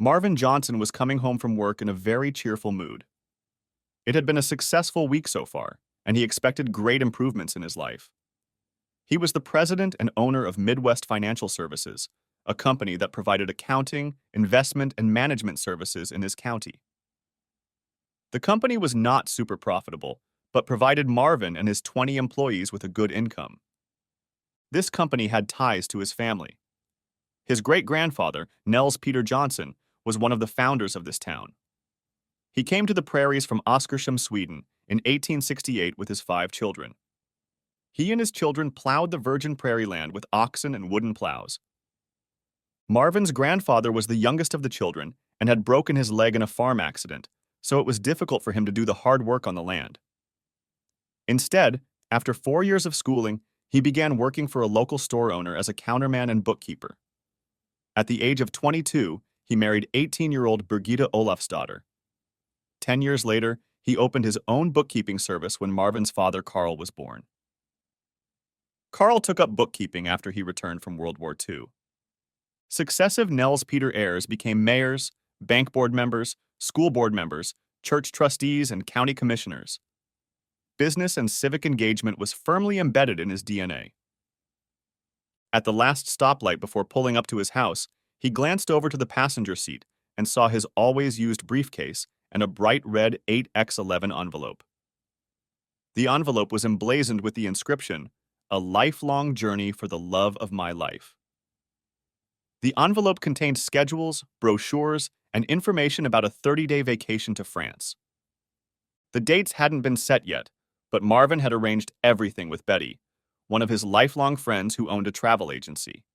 Marvin Johnson was coming home from work in a very cheerful mood. It had been a successful week so far, and he expected great improvements in his life. He was the president and owner of Midwest Financial Services, a company that provided accounting, investment, and management services in his county. The company was not super profitable, but provided Marvin and his 20 employees with a good income. This company had ties to his family. His great-grandfather, Nels Peter Johnson, was one of the founders of this town. He came to the prairies from Oskarshamn, Sweden, in 1868 with his 5 children. He and his children plowed the virgin prairie land with oxen and wooden plows. Marvin's grandfather was the youngest of the children and had broken his leg in a farm accident, so it was difficult for him to do the hard work on the land. Instead, after 4 years of schooling, he began working for a local store owner as a counterman and bookkeeper. At the age of 22, he married 18-year-old Birgitta Olafsdotter. 10 years later, he opened his own bookkeeping service when Marvin's father Carl was born. Carl took up bookkeeping after he returned from World War II. Successive Nels Peter heirs became mayors, bank board members, school board members, church trustees, and county commissioners. Business and civic engagement was firmly embedded in his DNA. At the last stoplight before pulling up to his house, he glanced over to the passenger seat and saw his always-used briefcase and a bright red 8x11 envelope. The envelope was emblazoned with the inscription, "A lifelong journey for the love of my life." The envelope contained schedules, brochures, and information about a 30-day vacation to France. The dates hadn't been set yet, but Marvin had arranged everything with Betty, one of his lifelong friends who owned a travel agency.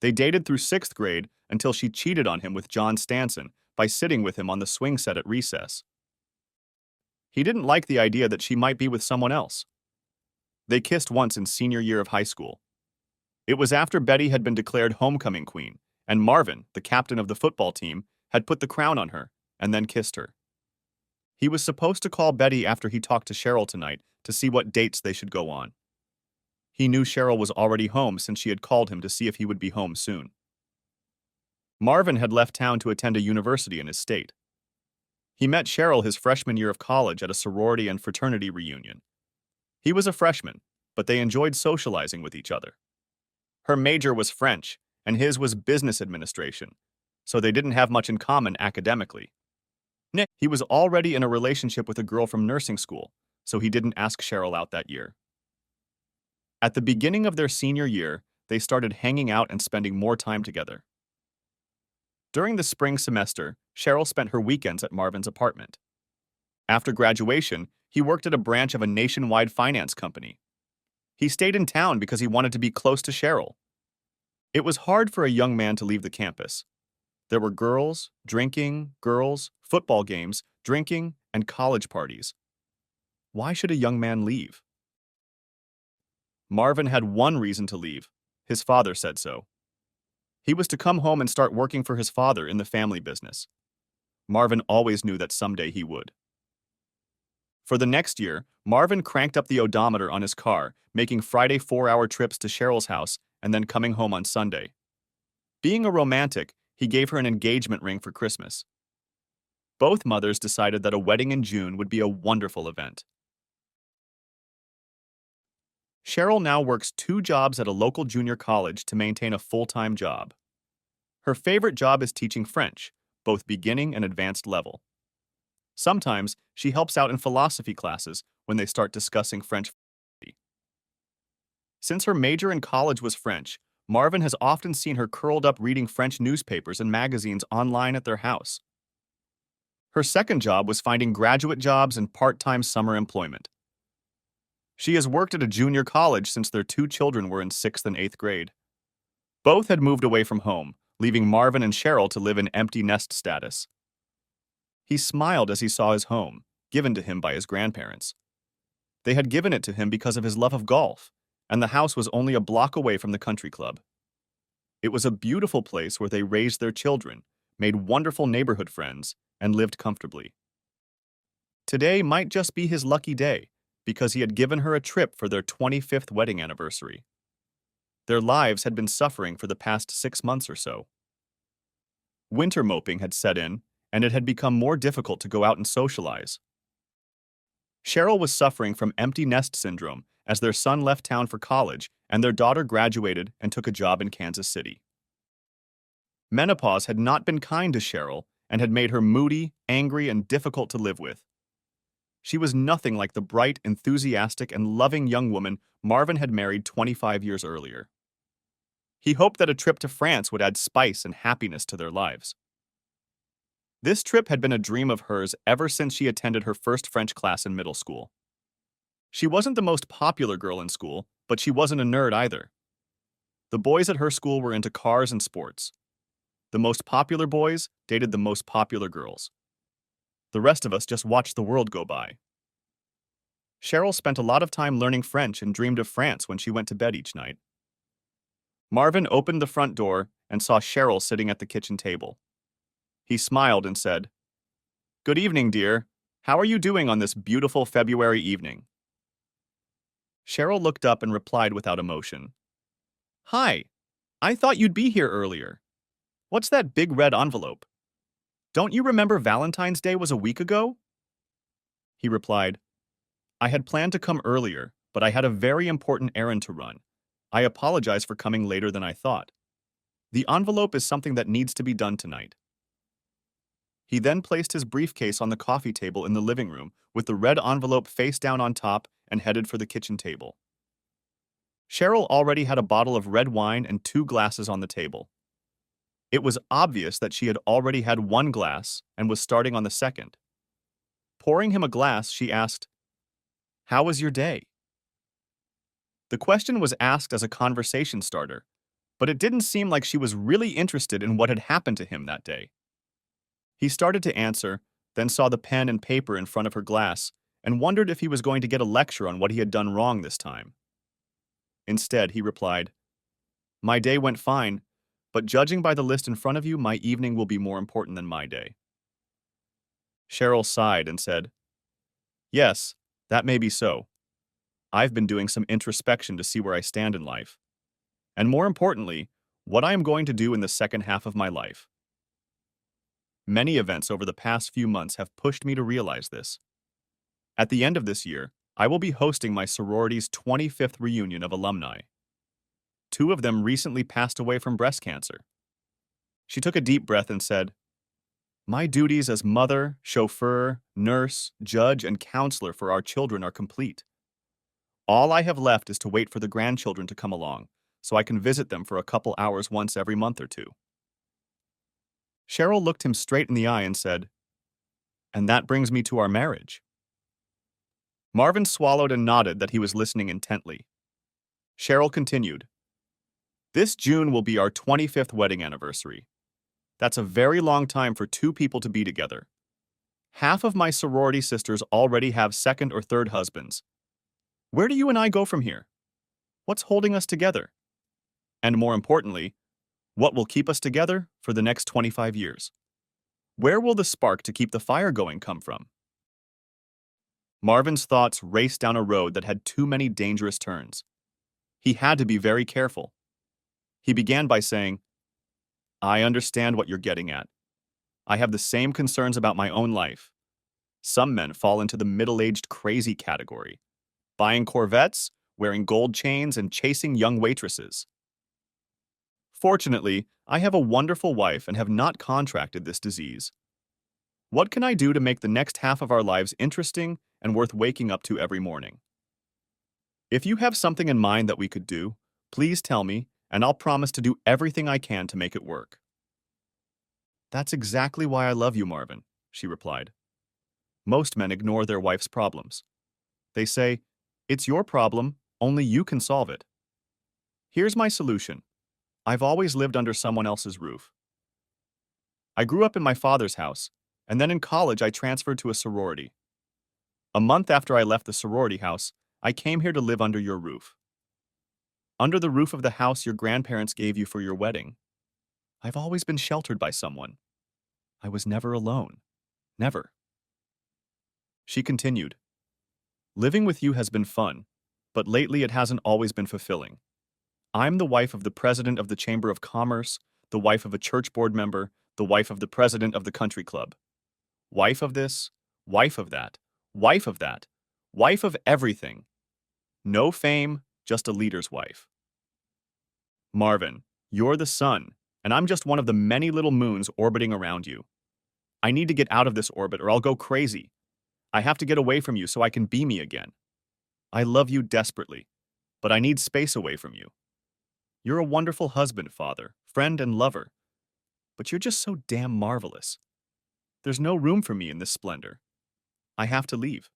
They dated through 6th grade until she cheated on him with John Stanson by sitting with him on the swing set at recess. He didn't like the idea that she might be with someone else. They kissed once in senior year of high school. It was after Betty had been declared homecoming queen, and Marvin, the captain of the football team, had put the crown on her and then kissed her. He was supposed to call Betty after he talked to Cheryl tonight to see what dates they should go on. He knew Cheryl was already home since she had called him to see if he would be home soon. Marvin had left town to attend a university in his state. He met Cheryl his freshman year of college at a sorority and fraternity reunion. He was a freshman, but they enjoyed socializing with each other. Her major was French, and his was business administration, so they didn't have much in common academically. He was already in a relationship with a girl from nursing school, so he didn't ask Cheryl out that year. At the beginning of their senior year, they started hanging out and spending more time together. During the spring semester, Cheryl spent her weekends at Marvin's apartment. After graduation, he worked at a branch of a nationwide finance company. He stayed in town because he wanted to be close to Cheryl. It was hard for a young man to leave the campus. There were girls, drinking, girls, football games, drinking, and college parties. Why should a young man leave? Marvin had one reason to leave. His father said so. He was to come home and start working for his father in the family business. Marvin always knew that someday he would. For the next year, Marvin cranked up the odometer on his car, making Friday 4-hour trips to Cheryl's house and then coming home on Sunday. Being a romantic, he gave her an engagement ring for Christmas. Both mothers decided that a wedding in June would be a wonderful event. Cheryl now works 2 jobs at a local junior college to maintain a full-time job. Her favorite job is teaching French, both beginning and advanced level. Sometimes she helps out in philosophy classes when they start discussing French philosophy. Since her major in college was French, Marvin has often seen her curled up reading French newspapers and magazines online at their house. Her second job was finding graduate jobs and part-time summer employment. She has worked at a junior college since their 2 children were in 6th and 8th grade. Both had moved away from home, leaving Marvin and Cheryl to live in empty nest status. He smiled as he saw his home, given to him by his grandparents. They had given it to him because of his love of golf, and the house was only a block away from the country club. It was a beautiful place where they raised their children, made wonderful neighborhood friends, and lived comfortably. Today might just be his lucky day, because he had given her a trip for their 25th wedding anniversary. Their lives had been suffering for the past 6 months or so. Winter moping had set in, and it had become more difficult to go out and socialize. Cheryl was suffering from empty nest syndrome as their son left town for college and their daughter graduated and took a job in Kansas City. Menopause had not been kind to Cheryl and had made her moody, angry, and difficult to live with. She was nothing like the bright, enthusiastic, and loving young woman Marvin had married 25 years earlier. He hoped that a trip to France would add spice and happiness to their lives. This trip had been a dream of hers ever since she attended her first French class in middle school. She wasn't the most popular girl in school, but she wasn't a nerd either. The boys at her school were into cars and sports. The most popular boys dated the most popular girls. The rest of us just watched the world go by. Cheryl spent a lot of time learning French and dreamed of France when she went to bed each night. Marvin opened the front door and saw Cheryl sitting at the kitchen table. He smiled and said, "Good evening, dear. How are you doing on this beautiful February evening?" Cheryl looked up and replied without emotion, "Hi, I thought you'd be here earlier. What's that big red envelope? Don't you remember Valentine's Day was a week ago?" He replied, "I had planned to come earlier, but I had a very important errand to run. I apologize for coming later than I thought. The envelope is something that needs to be done tonight." He then placed his briefcase on the coffee table in the living room with the red envelope face down on top and headed for the kitchen table. Cheryl already had a bottle of red wine and 2 glasses on the table. It was obvious that she had already had 1 glass and was starting on the second. Pouring him a glass, she asked, "How was your day?" The question was asked as a conversation starter, but it didn't seem like she was really interested in what had happened to him that day. He started to answer, then saw the pen and paper in front of her glass and wondered if he was going to get a lecture on what he had done wrong this time. Instead, he replied, "My day went fine, but judging by the list in front of you, my evening will be more important than my day." Cheryl sighed and said, "Yes, that may be so. I've been doing some introspection to see where I stand in life. And more importantly, what I am going to do in the second half of my life. Many events over the past few months have pushed me to realize this. At the end of this year, I will be hosting my sorority's 25th reunion of alumni. 2 of them recently passed away from breast cancer." She took a deep breath and said, "My duties as mother, chauffeur, nurse, judge, and counselor for our children are complete. All I have left is to wait for the grandchildren to come along, so I can visit them for a couple hours once every month or 2. Cheryl looked him straight in the eye and said, "And that brings me to our marriage." Marvin swallowed and nodded that he was listening intently. Cheryl continued, "This June will be our 25th wedding anniversary. That's a very long time for 2 people to be together. Half of my sorority sisters already have second or third husbands. Where do you and I go from here? What's holding us together? And more importantly, what will keep us together for the next 25 years? Where will the spark to keep the fire going come from?" Marvin's thoughts raced down a road that had too many dangerous turns. He had to be very careful. He began by saying, "I understand what you're getting at. I have the same concerns about my own life. Some men fall into the middle-aged crazy category, buying Corvettes, wearing gold chains, and chasing young waitresses. Fortunately, I have a wonderful wife and have not contracted this disease. What can I do to make the next half of our lives interesting and worth waking up to every morning? If you have something in mind that we could do, please tell me, and I'll promise to do everything I can to make it work." "That's exactly why I love you, Marvin," she replied. "Most men ignore their wife's problems. They say, 'It's your problem, only you can solve it.' Here's my solution. I've always lived under someone else's roof. I grew up in my father's house, and then in college I transferred to a sorority. A month after I left the sorority house, I came here to live under your roof. Under the roof of the house your grandparents gave you for your wedding. I've always been sheltered by someone. I was never alone. Never." She continued, "Living with you has been fun, but lately it hasn't always been fulfilling. I'm the wife of the president of the Chamber of Commerce, the wife of a church board member, the wife of the president of the country club. Wife of this, wife of that, wife of that, wife of everything. No fame, just a leader's wife. Marvin, you're the sun, and I'm just one of the many little moons orbiting around you. I need to get out of this orbit or I'll go crazy. I have to get away from you so I can be me again. I love you desperately, but I need space away from you. You're a wonderful husband, father, friend, and lover, but you're just so damn marvelous. There's no room for me in this splendor. I have to leave.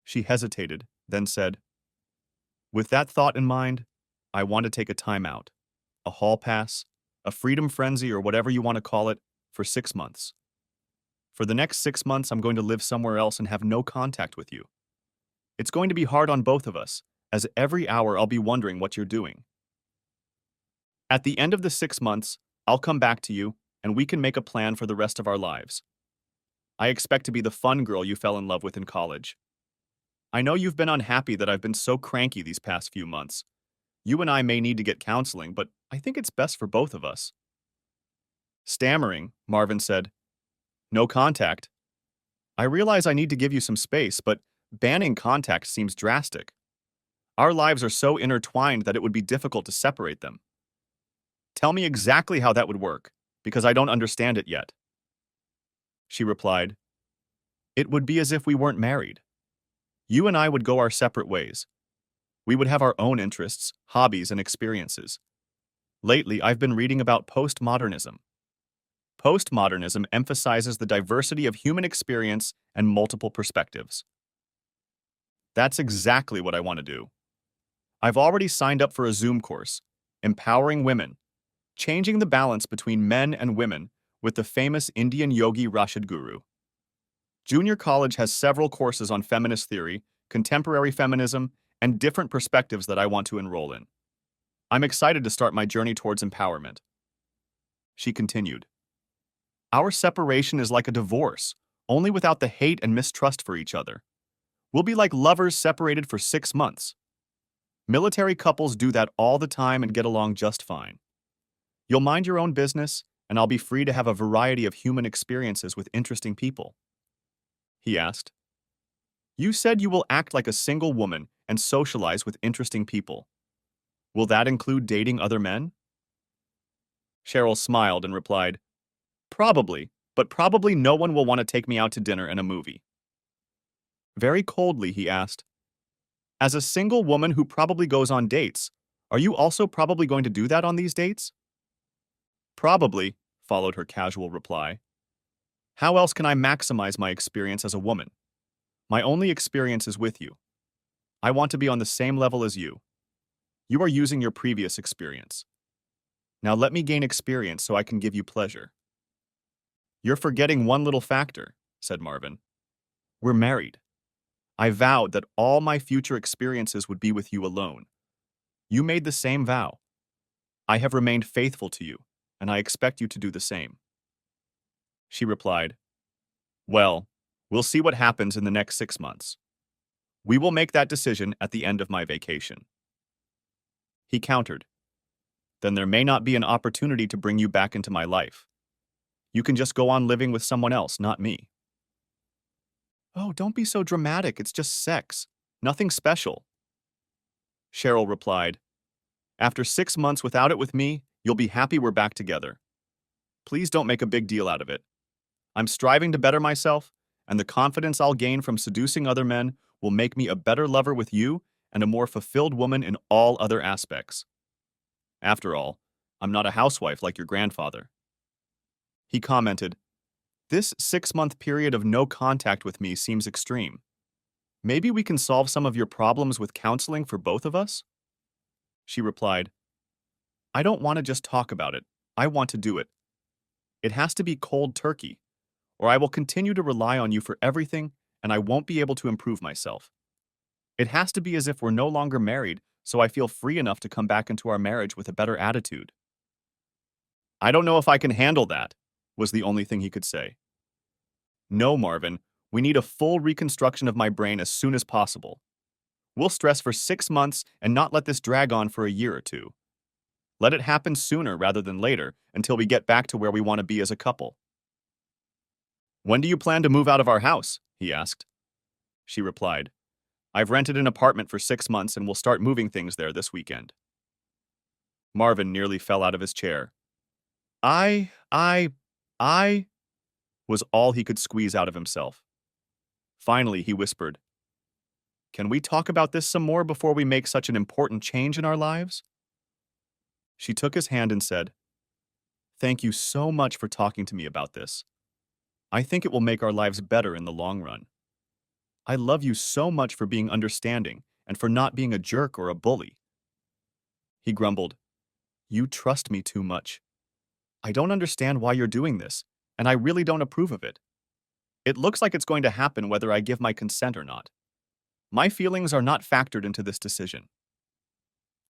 She hesitated, then said, with that thought in mind, I want to take a time out, a hall pass, a freedom frenzy, or whatever you want to call it, for 6 months. For the next 6 months, I'm going to live somewhere else and have no contact with you. It's going to be hard on both of us, as every hour I'll be wondering what you're doing. At the end of the 6 months, I'll come back to you, and we can make a plan for the rest of our lives. I expect to be the fun girl you fell in love with in college. I know you've been unhappy that I've been so cranky these past few months. You and I may need to get counseling, but I think it's best for both of us. Stammering, Marvin said, no contact. I realize I need to give you some space, but banning contact seems drastic. Our lives are so intertwined that it would be difficult to separate them. Tell me exactly how that would work, because I don't understand it yet. She replied, it would be as if we weren't married. You and I would go our separate ways. We would have our own interests, hobbies, and experiences. Lately, I've been reading about postmodernism. Postmodernism emphasizes the diversity of human experience and multiple perspectives. That's exactly what I want to do. I've already signed up for a Zoom course, Empowering Women, Changing the Balance Between Men and Women with the famous Indian yogi Rashid Guru. Junior college has several courses on feminist theory, contemporary feminism, and different perspectives that I want to enroll in. I'm excited to start my journey towards empowerment. She continued, our separation is like a divorce, only without the hate and mistrust for each other. We'll be like lovers separated for 6 months. Military couples do that all the time and get along just fine. You'll mind your own business, and I'll be free to have a variety of human experiences with interesting people. He asked, you said you will act like a single woman and socialize with interesting people. Will that include dating other men? Cheryl smiled and replied, probably, but probably no one will want to take me out to dinner and a movie. Very coldly, he asked, as a single woman who probably goes on dates, are you also probably going to do that on these dates? Probably, followed her casual reply. How else can I maximize my experience as a woman? My only experience is with you. I want to be on the same level as you. You are using your previous experience. Now let me gain experience so I can give you pleasure. You're forgetting one little factor, said Marvin. We're married. I vowed that all my future experiences would be with you alone. You made the same vow. I have remained faithful to you, and I expect you to do the same. She replied, well, we'll see what happens in the next 6 months. We will make that decision at the end of my vacation. He countered, then there may not be an opportunity to bring you back into my life. You can just go on living with someone else, not me. Oh, don't be so dramatic. It's just sex. Nothing special. Cheryl replied, after 6 months without it with me, you'll be happy we're back together. Please don't make a big deal out of it. I'm striving to better myself, and the confidence I'll gain from seducing other men will make me a better lover with you and a more fulfilled woman in all other aspects. After all, I'm not a housewife like your grandfather. He commented, this 6-month period of no contact with me seems extreme. Maybe we can solve some of your problems with counseling for both of us? She replied, I don't want to just talk about it. I want to do it. It has to be cold turkey, or I will continue to rely on you for everything and I won't be able to improve myself. It has to be as if we're no longer married, so I feel free enough to come back into our marriage with a better attitude. I don't know if I can handle that, was the only thing he could say. No, Marvin, we need a full reconstruction of my brain as soon as possible. We'll stress for 6 months and not let this drag on for a year or two. Let it happen sooner rather than later until we get back to where we want to be as a couple. When do you plan to move out of our house? He asked. She replied, I've rented an apartment for 6 months and will start moving things there this weekend. Marvin nearly fell out of his chair. I was all he could squeeze out of himself. Finally, he whispered, Can we talk about this some more before we make such an important change in our lives? She took his hand and said, Thank you so much for talking to me about this. I think it will make our lives better in the long run. I love you so much for being understanding and for not being a jerk or a bully. He grumbled, You trust me too much. I don't understand why you're doing this, and I really don't approve of it. It looks like it's going to happen whether I give my consent or not. My feelings are not factored into this decision.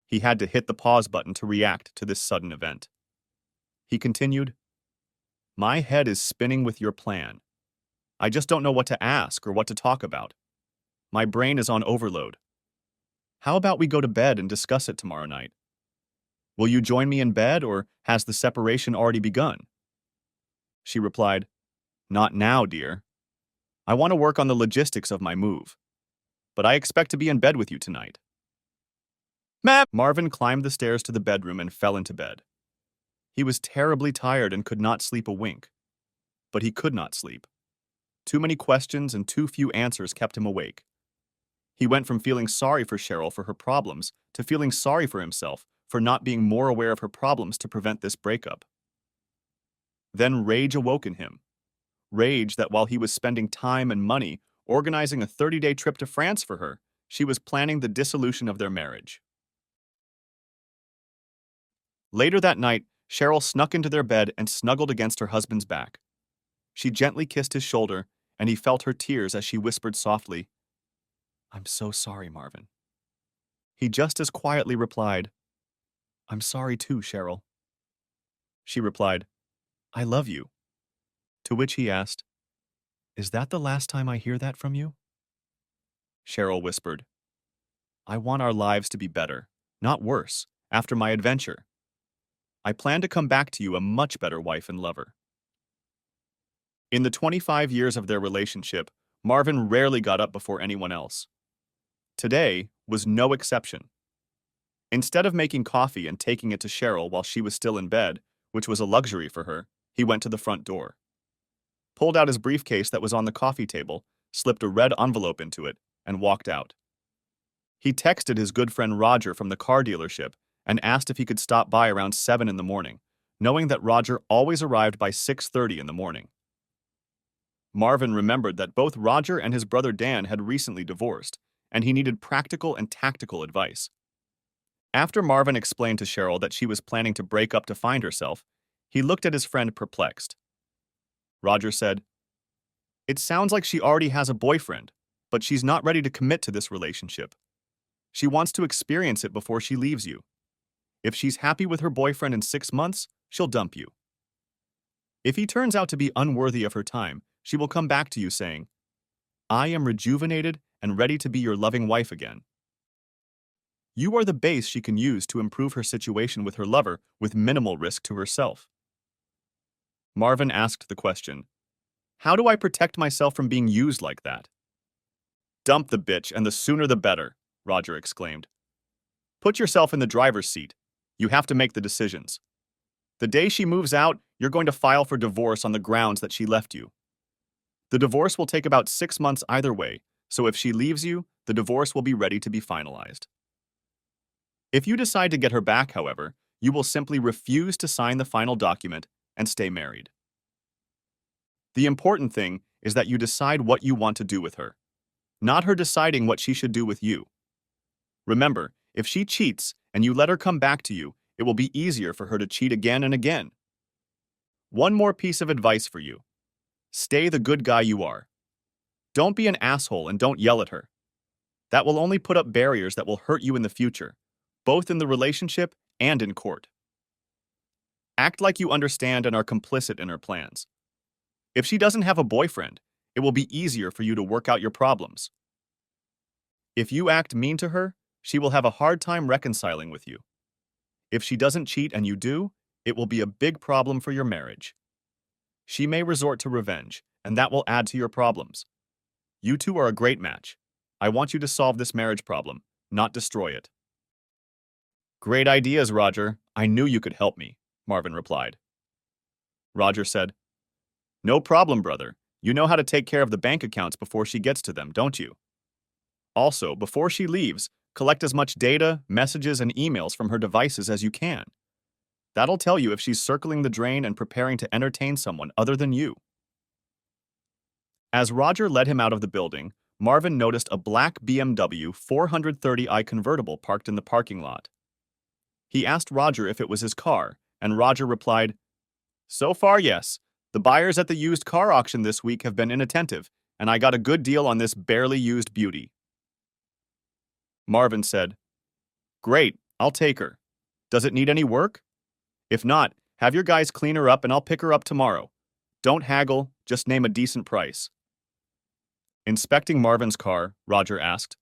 He had to hit the pause button to react to this sudden event. He continued, My head is spinning with your plan. I just don't know what to ask or what to talk about. My brain is on overload. How about we go to bed and discuss it tomorrow night? Will you join me in bed, or has the separation already begun? She replied, Not now, dear. I want to work on the logistics of my move, but I expect to be in bed with you tonight. Marvin climbed the stairs to the bedroom and fell into bed. He was terribly tired and could not sleep a wink. But he could not sleep. Too many questions and too few answers kept him awake. He went from feeling sorry for Cheryl for her problems to feeling sorry for himself for not being more aware of her problems to prevent this breakup. Then rage awoke in him. Rage that while he was spending time and money organizing a 30-day trip to France for her, she was planning the dissolution of their marriage. Later that night, Cheryl snuck into their bed and snuggled against her husband's back. She gently kissed his shoulder, and he felt her tears as she whispered softly, I'm so sorry, Marvin. He just as quietly replied, I'm sorry too, Cheryl. She replied, I love you. To which he asked, Is that the last time I hear that from you? Cheryl whispered, I want our lives to be better, not worse, after my adventure. I plan to come back to you a much better wife and lover. In the 25 years of their relationship, Marvin rarely got up before anyone else. Today was no exception. Instead of making coffee and taking it to Cheryl while she was still in bed, which was a luxury for her, he went to the front door, pulled out his briefcase that was on the coffee table, slipped a red envelope into it, and walked out. He texted his good friend Roger from the car dealership and asked if he could stop by around 7 in the morning, knowing that Roger always arrived by 6:30 in the morning. Marvin remembered that both Roger and his brother Dan had recently divorced, and he needed practical and tactical advice. After Marvin explained to Cheryl that she was planning to break up to find herself, he looked at his friend perplexed. Roger said, It sounds like she already has a boyfriend, but she's not ready to commit to this relationship. She wants to experience it before she leaves you. If she's happy with her boyfriend in 6 months, she'll dump you. If he turns out to be unworthy of her time, she will come back to you saying, I am rejuvenated and ready to be your loving wife again. You are the base she can use to improve her situation with her lover with minimal risk to herself. Marvin asked the question, How do I protect myself from being used like that? Dump the bitch, and the sooner the better, Roger exclaimed. Put yourself in the driver's seat. You have to make the decisions. The day she moves out, you're going to file for divorce on the grounds that she left you. The divorce will take about 6 months either way, so if she leaves you, the divorce will be ready to be finalized. If you decide to get her back, however, you will simply refuse to sign the final document and stay married. The important thing is that you decide what you want to do with her, not her deciding what she should do with you. Remember, if she cheats and you let her come back to you, it will be easier for her to cheat again and again. One more piece of advice for you. Stay the good guy you are. Don't be an asshole and don't yell at her. That will only put up barriers that will hurt you in the future, both in the relationship and in court. Act like you understand and are complicit in her plans. If she doesn't have a boyfriend, it will be easier for you to work out your problems. If you act mean to her, she will have a hard time reconciling with you. If she doesn't cheat and you do, it will be a big problem for your marriage. She may resort to revenge, and that will add to your problems. You two are a great match. I want you to solve this marriage problem, not destroy it." "Great ideas, Roger. I knew you could help me," Marvin replied. Roger said, "No problem, brother. You know how to take care of the bank accounts before she gets to them, don't you? Also, before she leaves, collect as much data, messages, and emails from her devices as you can. That'll tell you if she's circling the drain and preparing to entertain someone other than you." As Roger led him out of the building, Marvin noticed a black BMW 430i convertible parked in the parking lot. He asked Roger if it was his car, and Roger replied, "So far, yes. The buyers at the used car auction this week have been inattentive, and I got a good deal on this barely used beauty." Marvin said, "Great, I'll take her. Does it need any work? If not, have your guys clean her up and I'll pick her up tomorrow. Don't haggle, just name a decent price." Inspecting Marvin's car, Roger asked,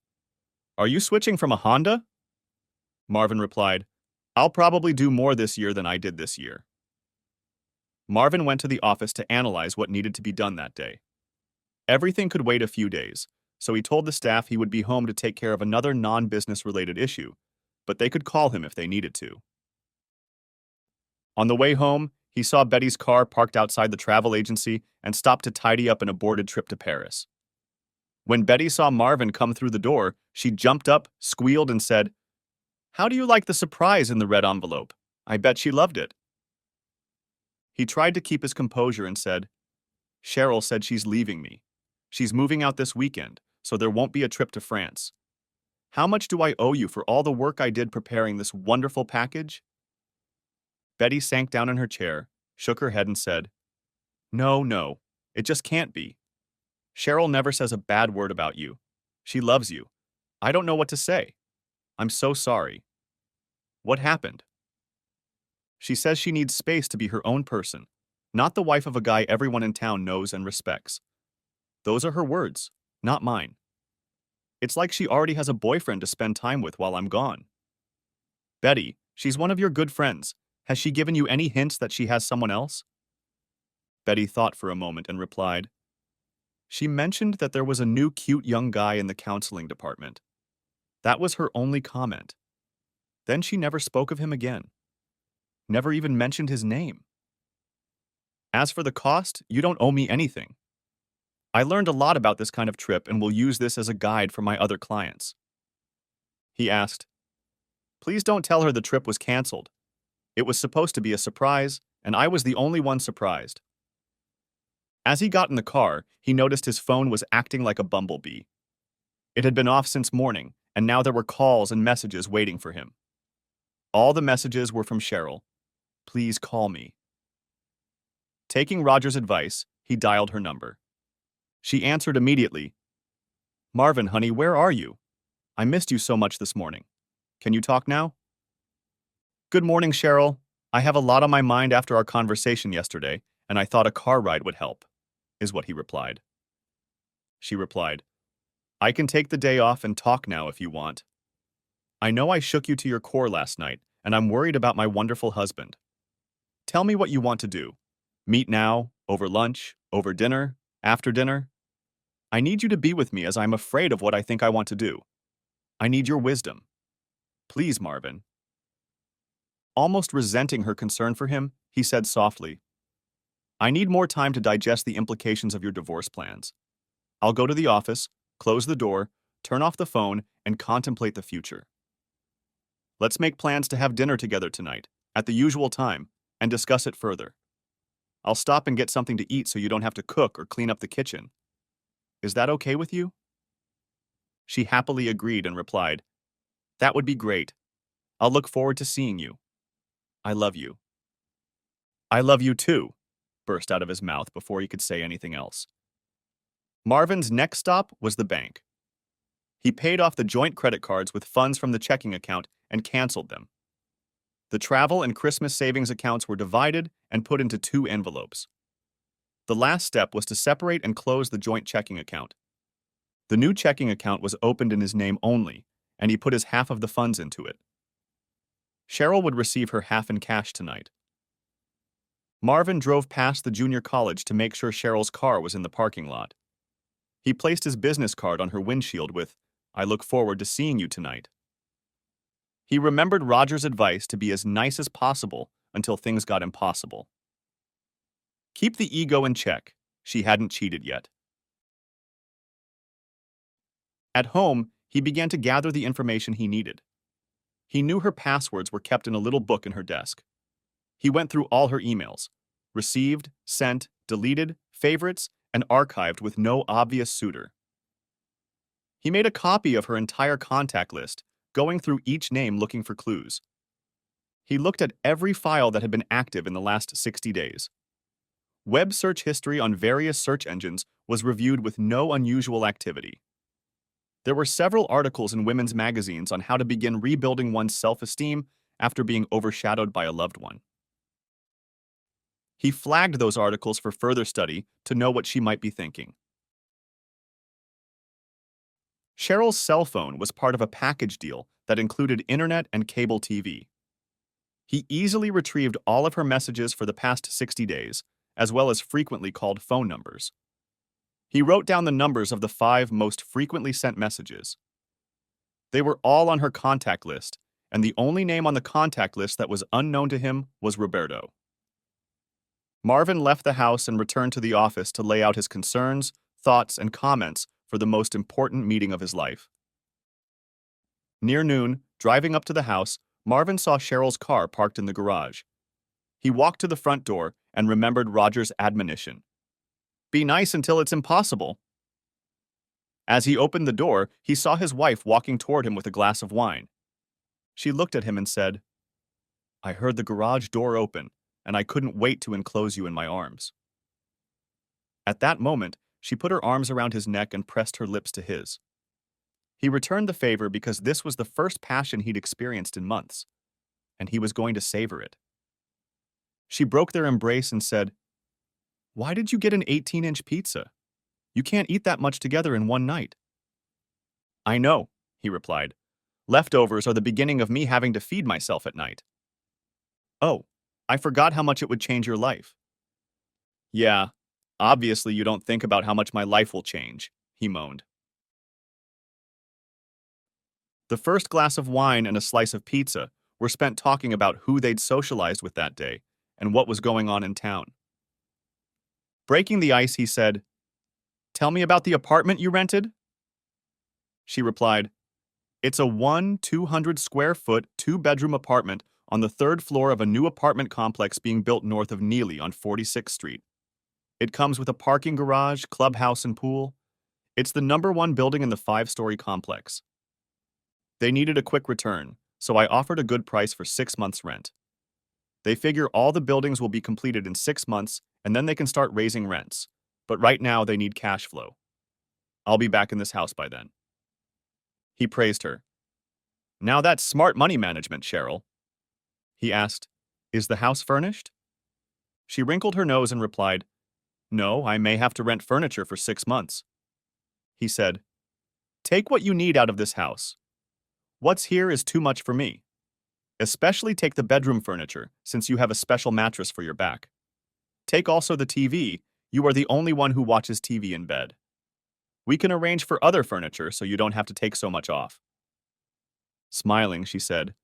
"Are you switching from a Honda?" Marvin replied, "I'll probably do more this year than I did this year." Marvin went to the office to analyze what needed to be done that day. Everything could wait a few days, so he told the staff he would be home to take care of another non-business related issue, but they could call him if they needed to. On the way home, he saw Betty's car parked outside the travel agency and stopped to tidy up an aborted trip to Paris. When Betty saw Marvin come through the door, she jumped up, squealed, and said, "How do you like the surprise in the red envelope? I bet she loved it." He tried to keep his composure and said, "Cheryl said she's leaving me. She's moving out this weekend, so there won't be a trip to France. How much do I owe you for all the work I did preparing this wonderful package?" Betty sank down in her chair, shook her head, and said, "No, no, it just can't be. Cheryl never says a bad word about you. She loves you. I don't know what to say. I'm so sorry. What happened?" "She says she needs space to be her own person, not the wife of a guy everyone in town knows and respects. Those are her words, not mine. It's like she already has a boyfriend to spend time with while I'm gone." "Betty, she's one of your good friends. Has she given you any hints that she has someone else?" Betty thought for a moment and replied, "She mentioned that there was a new cute young guy in the counseling department. That was her only comment. Then she never spoke of him again. Never even mentioned his name. As for the cost, you don't owe me anything. I learned a lot about this kind of trip and will use this as a guide for my other clients." He asked, "Please don't tell her the trip was canceled. It was supposed to be a surprise, and I was the only one surprised." As he got in the car, he noticed his phone was acting like a bumblebee. It had been off since morning, and now there were calls and messages waiting for him. All the messages were from Cheryl. "Please call me." Taking Roger's advice, he dialed her number. She answered immediately. "Marvin, honey, where are you? I missed you so much this morning. Can you talk now?" "Good morning, Cheryl. I have a lot on my mind after our conversation yesterday, and I thought a car ride would help," is what he replied. She replied, "I can take the day off and talk now if you want. I know I shook you to your core last night, and I'm worried about my wonderful husband. Tell me what you want to do. Meet now, over lunch, over dinner, after dinner. I need you to be with me as I'm afraid of what I think I want to do. I need your wisdom. Please, Marvin." Almost resenting her concern for him, he said softly, "I need more time to digest the implications of your divorce plans. I'll go to the office, close the door, turn off the phone, and contemplate the future. Let's make plans to have dinner together tonight, at the usual time, and discuss it further. I'll stop and get something to eat so you don't have to cook or clean up the kitchen. Is that okay with you?" She happily agreed and replied, "That would be great. I'll look forward to seeing you. I love you." "I love you too," burst out of his mouth before he could say anything else. Marvin's next stop was the bank. He paid off the joint credit cards with funds from the checking account and canceled them. The travel and Christmas savings accounts were divided and put into 2 envelopes. The last step was to separate and close the joint checking account. The new checking account was opened in his name only, and he put his half of the funds into it. Cheryl would receive her half in cash tonight. Marvin drove past the junior college to make sure Cheryl's car was in the parking lot. He placed his business card on her windshield with, "I look forward to seeing you tonight." He remembered Roger's advice to be as nice as possible until things got impossible. Keep the ego in check. She hadn't cheated yet. At home, he began to gather the information he needed. He knew her passwords were kept in a little book in her desk. He went through all her emails, received, sent, deleted, favorites, and archived with no obvious suitor. He made a copy of her entire contact list, going through each name looking for clues. He looked at every file that had been active in the last 60 days. Web search history on various search engines was reviewed with no unusual activity. There were several articles in women's magazines on how to begin rebuilding one's self-esteem after being overshadowed by a loved one. He flagged those articles for further study to know what she might be thinking. Cheryl's cell phone was part of a package deal that included internet and cable TV. He easily retrieved all of her messages for the past 60 days, as well as frequently called phone numbers. He wrote down the numbers of the 5 most frequently sent messages. They were all on her contact list, and the only name on the contact list that was unknown to him was Roberto. Marvin left the house and returned to the office to lay out his concerns, thoughts, and comments for the most important meeting of his life. Near noon, driving up to the house, Marvin saw Cheryl's car parked in the garage. He walked to the front door and remembered Roger's admonition. Be nice until it's impossible. As he opened the door, he saw his wife walking toward him with a glass of wine. She looked at him and said, "I heard the garage door open, and I couldn't wait to enclose you in my arms." At that moment, she put her arms around his neck and pressed her lips to his. He returned the favor because this was the first passion he'd experienced in months, and he was going to savor it. She broke their embrace and said, "Why did you get an 18-inch pizza? You can't eat that much together in one night." "I know," he replied. "Leftovers are the beginning of me having to feed myself at night." "Oh, I forgot how much it would change your life." "Yeah, obviously you don't think about how much my life will change," he moaned. The first glass of wine and a slice of pizza were spent talking about who they'd socialized with that day and what was going on in town. Breaking the ice, he said, "Tell me about the apartment you rented." She replied, "It's a 200 square foot, 2-bedroom apartment on the 3rd floor of a new apartment complex being built north of Neely on 46th Street. It comes with a parking garage, clubhouse, and pool. It's the #1 building in the 5-story complex. They needed a quick return, so I offered a good price for 6 months' rent. They figure all the buildings will be completed in 6 months, and then they can start raising rents. But right now, they need cash flow. I'll be back in this house by then." He praised her. "Now that's smart money management, Cheryl." He asked, "Is the house furnished?" She wrinkled her nose and replied, "No, I may have to rent furniture for 6 months." He said, "Take what you need out of this house. What's here is too much for me. Especially take the bedroom furniture, since you have a special mattress for your back. Take also the TV. You are the only one who watches TV in bed. We can arrange for other furniture so you don't have to take so much off." Smiling, she said,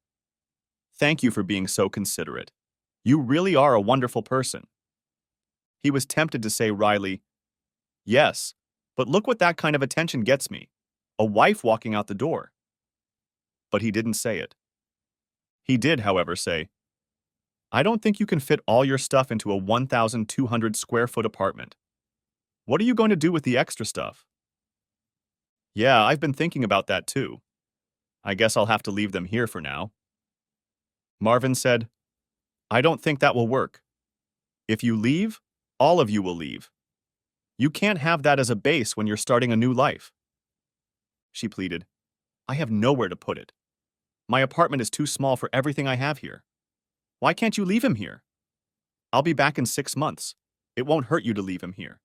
"Thank you for being so considerate. You really are a wonderful person." He was tempted to say wryly, "Yes, but look what that kind of attention gets me. A wife walking out the door." But he didn't say it. He did, however, say, "I don't think you can fit all your stuff into a 1,200 square foot apartment. What are you going to do with the extra stuff?" "Yeah, I've been thinking about that too. I guess I'll have to leave them here for now." Marvin said, "I don't think that will work. If you leave, all of you will leave. You can't have that as a base when you're starting a new life." She pleaded, "I have nowhere to put it. My apartment is too small for everything I have here. Why can't you leave him here? I'll be back in 6 months. It won't hurt you to leave him here."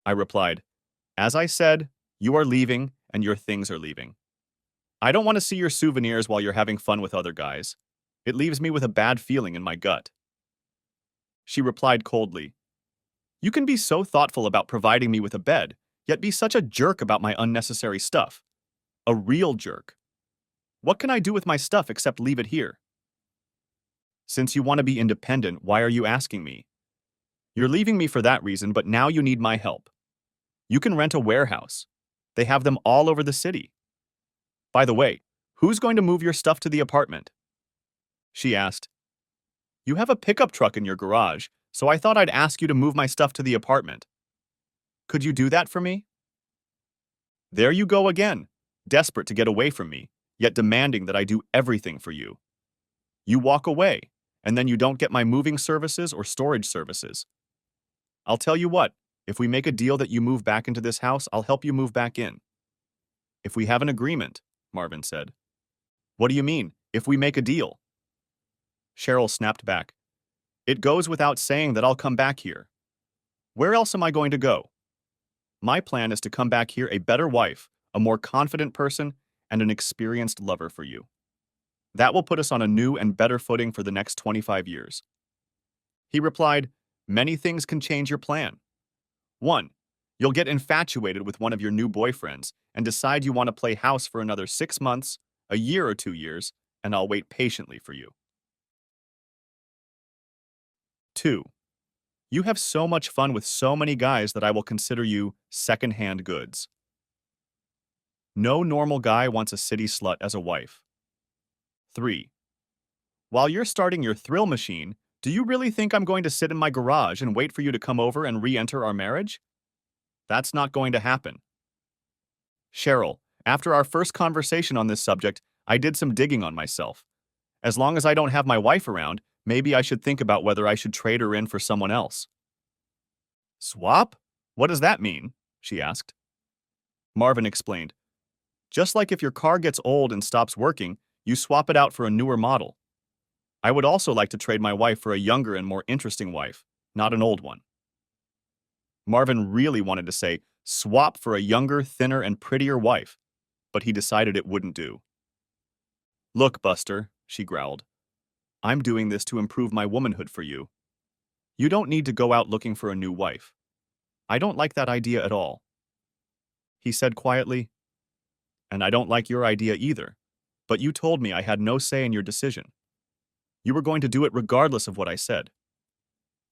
I replied, "As I said, you are leaving and your things are leaving. I don't want to see your souvenirs while you're having fun with other guys. It leaves me with a bad feeling in my gut. She replied coldly, You can be so thoughtful about providing me with a bed, yet be such a jerk about my unnecessary stuff. A real jerk. What can I do with my stuff except leave it here? Since you want to be independent, why are you asking me? You're leaving me for that reason, but now you need my help. You can rent a warehouse. They have them all over the city. By the way, who's going to move your stuff to the apartment? She asked. You have a pickup truck in your garage, so I thought I'd ask you to move my stuff to the apartment. Could you do that for me? There you go again, desperate to get away from me, yet demanding that I do everything for you. You walk away, and then you don't get my moving services or storage services. I'll tell you what, if we make a deal that you move back into this house, I'll help you move back in. If we have an agreement, Marvin said. What do you mean, if we make a deal? Cheryl snapped back. It goes without saying that I'll come back here. Where else am I going to go? My plan is to come back here a better wife, a more confident person, and an experienced lover for you. That will put us on a new and better footing for the next 25 years. He replied, Many things can change your plan. 1. You'll get infatuated with one of your new boyfriends and decide you want to play house for another 6 months, a year or 2 years, and I'll wait patiently for you. 2. You have so much fun with so many guys that I will consider you second-hand goods. No normal guy wants a city slut as a wife. 3. While you're starting your thrill machine, do you really think I'm going to sit in my garage and wait for you to come over and re-enter our marriage? That's not going to happen. Cheryl, after our first conversation on this subject, I did some digging on myself. As long as I don't have my wife around, maybe I should think about whether I should trade her in for someone else. Swap? What does that mean? She asked. Marvin explained. Just like if your car gets old and stops working, you swap it out for a newer model. I would also like to trade my wife for a younger and more interesting wife, not an old one. Marvin really wanted to say, swap for a younger, thinner, and prettier wife, but he decided it wouldn't do. Look, Buster, she growled. I'm doing this to improve my womanhood for you. You don't need to go out looking for a new wife. I don't like that idea at all. He said quietly, and I don't like your idea either, but you told me I had no say in your decision. You were going to do it regardless of what I said.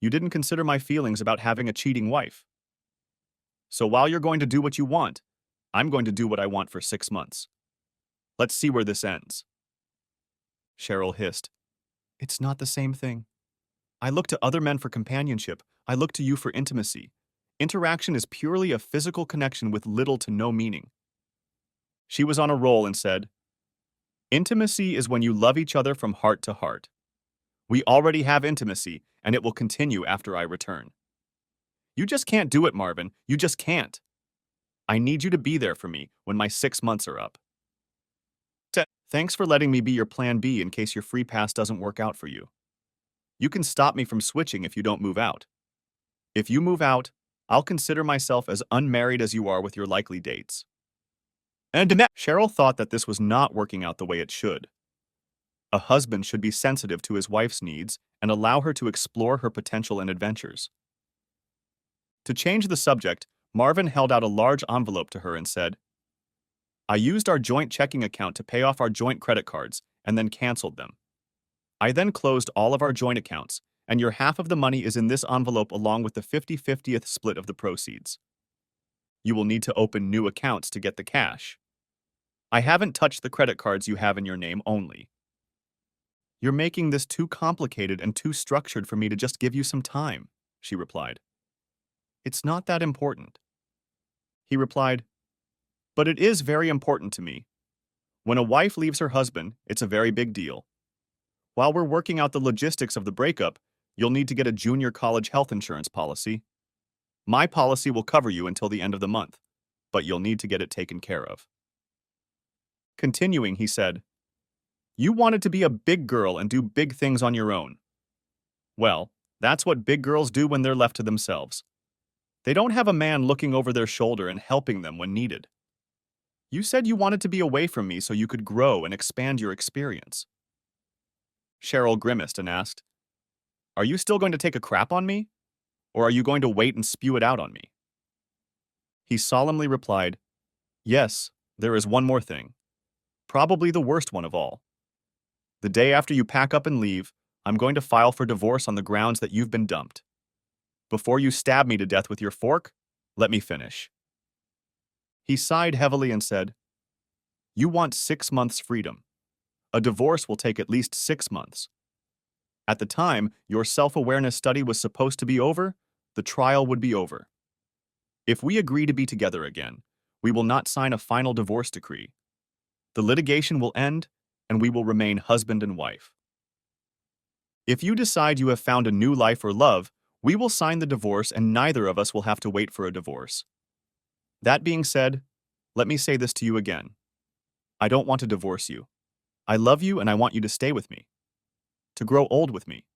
You didn't consider my feelings about having a cheating wife. So while you're going to do what you want, I'm going to do what I want for 6 months. Let's see where this ends. Cheryl hissed. It's not the same thing. I look to other men for companionship. I look to you for intimacy. Interaction is purely a physical connection with little to no meaning. She was on a roll and said, Intimacy is when you love each other from heart to heart. We already have intimacy, and it will continue after I return. You just can't do it, Marvin. You just can't. I need you to be there for me when my 6 months are up. Thanks for letting me be your plan B in case your free pass doesn't work out for you. You can stop me from switching if you don't move out. If you move out, I'll consider myself as unmarried as you are with your likely dates. And Cheryl thought that this was not working out the way it should. A husband should be sensitive to his wife's needs and allow her to explore her potential and adventures. To change the subject, Marvin held out a large envelope to her and said, I used our joint checking account to pay off our joint credit cards and then canceled them. I then closed all of our joint accounts, and your half of the money is in this envelope along with the 50/50th split of the proceeds. You will need to open new accounts to get the cash. I haven't touched the credit cards you have in your name only. You're making this too complicated and too structured for me to just give you some time, she replied. It's not that important. He replied, but it is very important to me. When a wife leaves her husband, it's a very big deal. While we're working out the logistics of the breakup, you'll need to get a junior college health insurance policy. My policy will cover you until the end of the month, but you'll need to get it taken care of. Continuing, he said, You wanted to be a big girl and do big things on your own. Well, that's what big girls do when they're left to themselves. They don't have a man looking over their shoulder and helping them when needed. You said you wanted to be away from me so you could grow and expand your experience. Cheryl grimaced and asked, "Are you still going to take a crap on me? Or are you going to wait and spew it out on me?" He solemnly replied, "Yes, there is one more thing. Probably the worst one of all. The day after you pack up and leave, I'm going to file for divorce on the grounds that you've been dumped. Before you stab me to death with your fork, let me finish." He sighed heavily and said, "You want 6 months freedom. A divorce will take at least 6 months. At the time your self-awareness study was supposed to be over, the trial would be over. If we agree to be together again, we will not sign a final divorce decree. The litigation will end, and we will remain husband and wife. If you decide you have found a new life or love, we will sign the divorce and neither of us will have to wait for a divorce. That being said, let me say this to you again. I don't want to divorce you. I love you and I want you to stay with me, to grow old with me.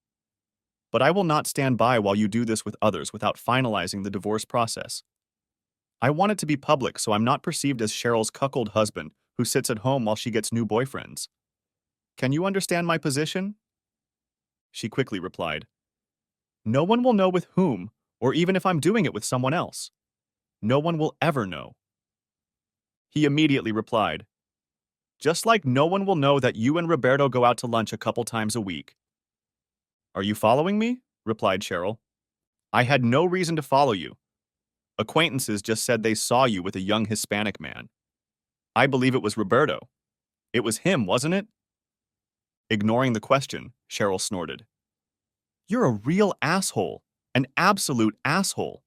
But I will not stand by while you do this with others without finalizing the divorce process. I want it to be public so I'm not perceived as Cheryl's cuckold husband who sits at home while she gets new boyfriends. Can you understand my position?" She quickly replied, "No one will know with whom, or even if I'm doing it with someone else. No one will ever know." He immediately replied, "Just like no one will know that you and Roberto go out to lunch a couple times a week." "Are you following me?" replied Cheryl. "I had no reason to follow you. Acquaintances just said they saw you with a young Hispanic man. I believe it was Roberto. It was him, wasn't it?" Ignoring the question, Cheryl snorted, "You're a real asshole. An absolute asshole.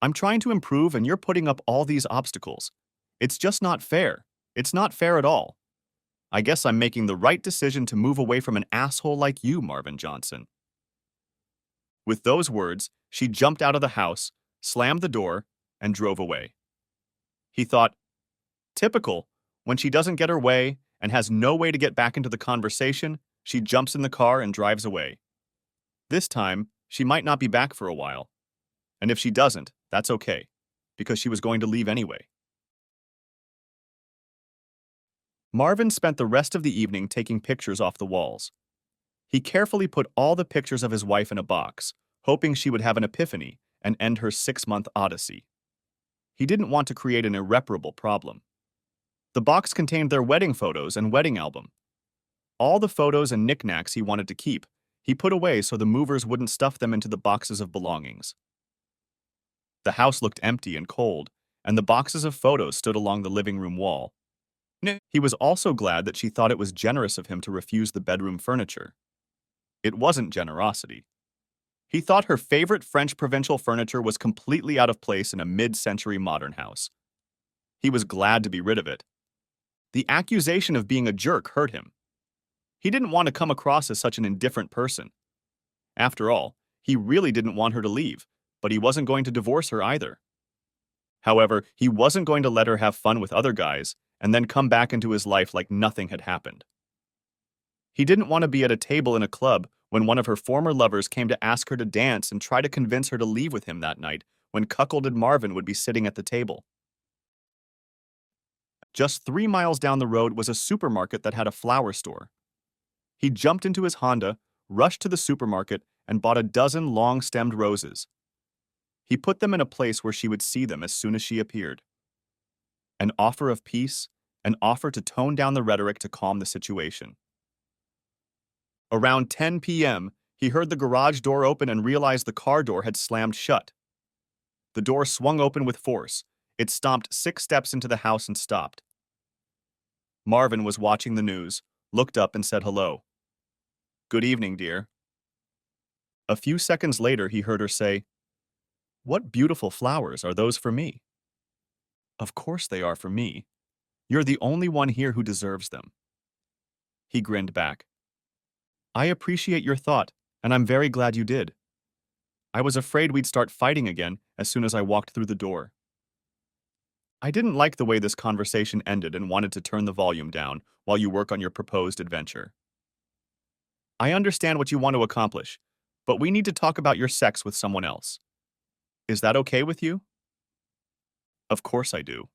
I'm trying to improve and you're putting up all these obstacles. It's just not fair. It's not fair at all. I guess I'm making the right decision to move away from an asshole like you, Marvin Johnson." With those words, she jumped out of the house, slammed the door, and drove away. He thought, typical, when she doesn't get her way and has no way to get back into the conversation, she jumps in the car and drives away. This time, she might not be back for a while. And if she doesn't, that's okay, because she was going to leave anyway. Marvin spent the rest of the evening taking pictures off the walls. He carefully put all the pictures of his wife in a box, hoping she would have an epiphany and end her 6-month odyssey. He didn't want to create an irreparable problem. The box contained their wedding photos and wedding album. All the photos and knickknacks he wanted to keep, he put away so the movers wouldn't stuff them into the boxes of belongings. The house looked empty and cold, and the boxes of photos stood along the living room wall. He was also glad that she thought it was generous of him to refuse the bedroom furniture. It wasn't generosity. He thought her favorite French provincial furniture was completely out of place in a mid-century modern house. He was glad to be rid of it. The accusation of being a jerk hurt him. He didn't want to come across as such an indifferent person. After all, he really didn't want her to leave, but he wasn't going to divorce her either. However, he wasn't going to let her have fun with other guys and then come back into his life like nothing had happened. He didn't want to be at a table in a club when one of her former lovers came to ask her to dance and try to convince her to leave with him that night when cuckolded Marvin would be sitting at the table. Just 3 miles down the road was a supermarket that had a flower store. He jumped into his Honda, rushed to the supermarket, and bought a dozen long-stemmed roses. He put them in a place where she would see them as soon as she appeared. An offer of peace, an offer to tone down the rhetoric to calm the situation. Around 10 p.m., he heard the garage door open and realized the car door had slammed shut. The door swung open with force. It stomped 6 steps into the house and stopped. Marvin was watching the news, looked up and said hello. "Good evening, dear." A few seconds later, he heard her say, "What beautiful flowers are those for me?" "Of course they are for me. You're the only one here who deserves them." He grinned back. "I appreciate your thought, and I'm very glad you did. I was afraid we'd start fighting again as soon as I walked through the door." I didn't like the way this conversation ended and wanted to turn the volume down while you work on your proposed adventure. I understand what you want to accomplish, but we need to talk about your sex with someone else. Is that okay with you? Of course I do.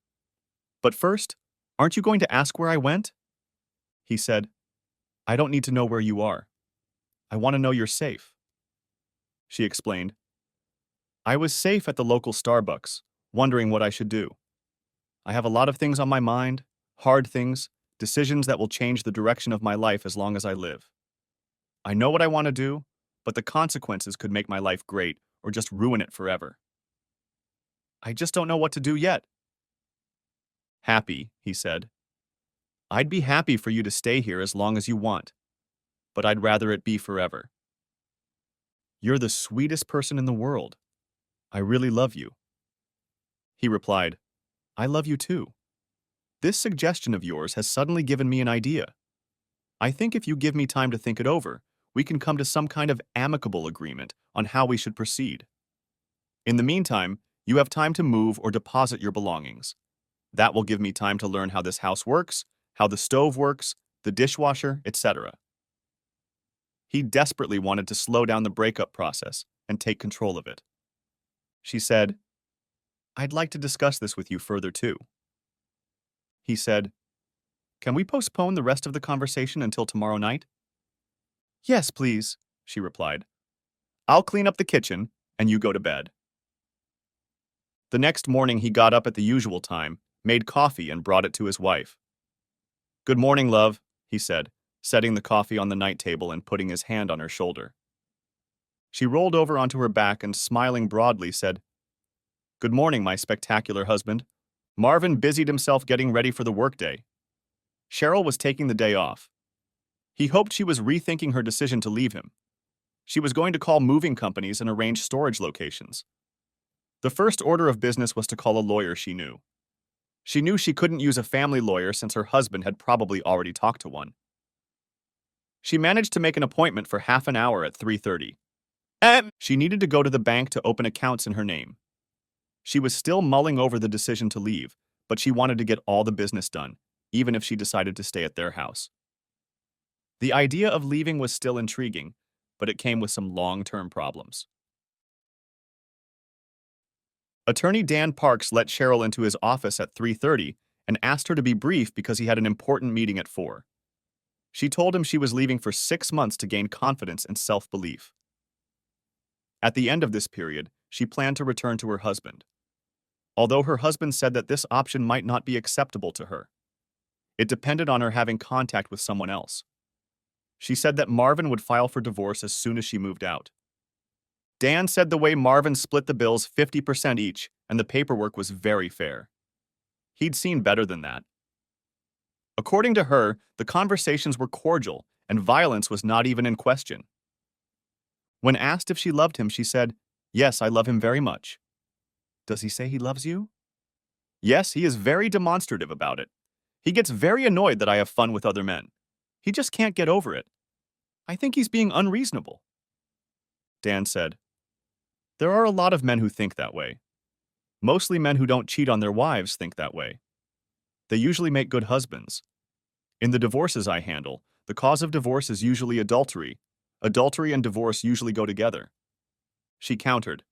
But first, aren't you going to ask where I went? He said, I don't need to know where you are. I want to know you're safe. She explained. I was safe at the local Starbucks, wondering what I should do. I have a lot of things on my mind, hard things, decisions that will change the direction of my life as long as I live. I know what I want to do, but the consequences could make my life great or just ruin it forever. I just don't know what to do yet. Happy, he said. I'd be happy for you to stay here as long as you want, but I'd rather it be forever. You're the sweetest person in the world. I really love you. He replied, I love you too. This suggestion of yours has suddenly given me an idea. I think if you give me time to think it over, we can come to some kind of amicable agreement on how we should proceed. In the meantime, you have time to move or deposit your belongings. That will give me time to learn how this house works, how the stove works, the dishwasher, etc. He desperately wanted to slow down the breakup process and take control of it. She said, I'd like to discuss this with you further too. He said, Can we postpone the rest of the conversation until tomorrow night? Yes, please, she replied. I'll clean up the kitchen and you go to bed. The next morning he got up at the usual time, made coffee and brought it to his wife. Good morning, love, he said, setting the coffee on the night table and putting his hand on her shoulder. She rolled over onto her back and, smiling broadly, said, Good morning, my spectacular husband. Marvin busied himself getting ready for the workday. Cheryl was taking the day off. He hoped she was rethinking her decision to leave him. She was going to call moving companies and arrange storage locations. The first order of business was to call a lawyer she knew. She knew she couldn't use a family lawyer since her husband had probably already talked to one. She managed to make an appointment for half an hour at 3:30. She needed to go to the bank to open accounts in her name. She was still mulling over the decision to leave, but she wanted to get all the business done, even if she decided to stay at their house. The idea of leaving was still intriguing, but it came with some long-term problems. Attorney Dan Parks let Cheryl into his office at 3:30 and asked her to be brief because he had an important meeting at 4. She told him she was leaving for 6 months to gain confidence and self-belief. At the end of this period, she planned to return to her husband. Although her husband said that this option might not be acceptable to her. It depended on her having contact with someone else. She said that Marvin would file for divorce as soon as she moved out. Dan said the way Marvin split the bills 50% each and the paperwork was very fair. He'd seen better than that. According to her, the conversations were cordial and violence was not even in question. When asked if she loved him, she said, Yes, I love him very much. Does he say he loves you? Yes, he is very demonstrative about it. He gets very annoyed that I have fun with other men. He just can't get over it. I think he's being unreasonable. Dan said, There are a lot of men who think that way. Mostly men who don't cheat on their wives think that way. They usually make good husbands. In the divorces I handle, the cause of divorce is usually adultery. Adultery and divorce usually go together. She countered,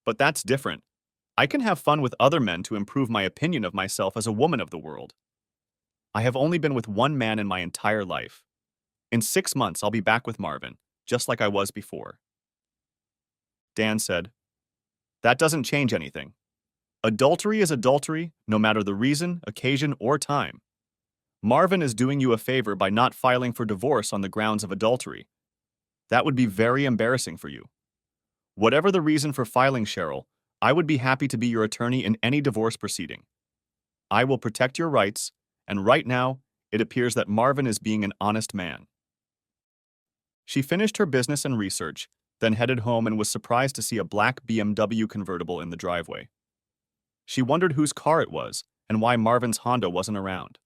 But that's different. I can have fun with other men to improve my opinion of myself as a woman of the world. I have only been with one man in my entire life. In 6 months, I'll be back with Marvin, just like I was before. Dan said, That doesn't change anything. Adultery is adultery, no matter the reason, occasion, or time. Marvin is doing you a favor by not filing for divorce on the grounds of adultery. That would be very embarrassing for you. Whatever the reason for filing, Cheryl, I would be happy to be your attorney in any divorce proceeding. I will protect your rights, and right now, it appears that Marvin is being an honest man. She finished her business and research, then headed home and was surprised to see a black BMW convertible in the driveway. She wondered whose car it was and why Marvin's Honda wasn't around.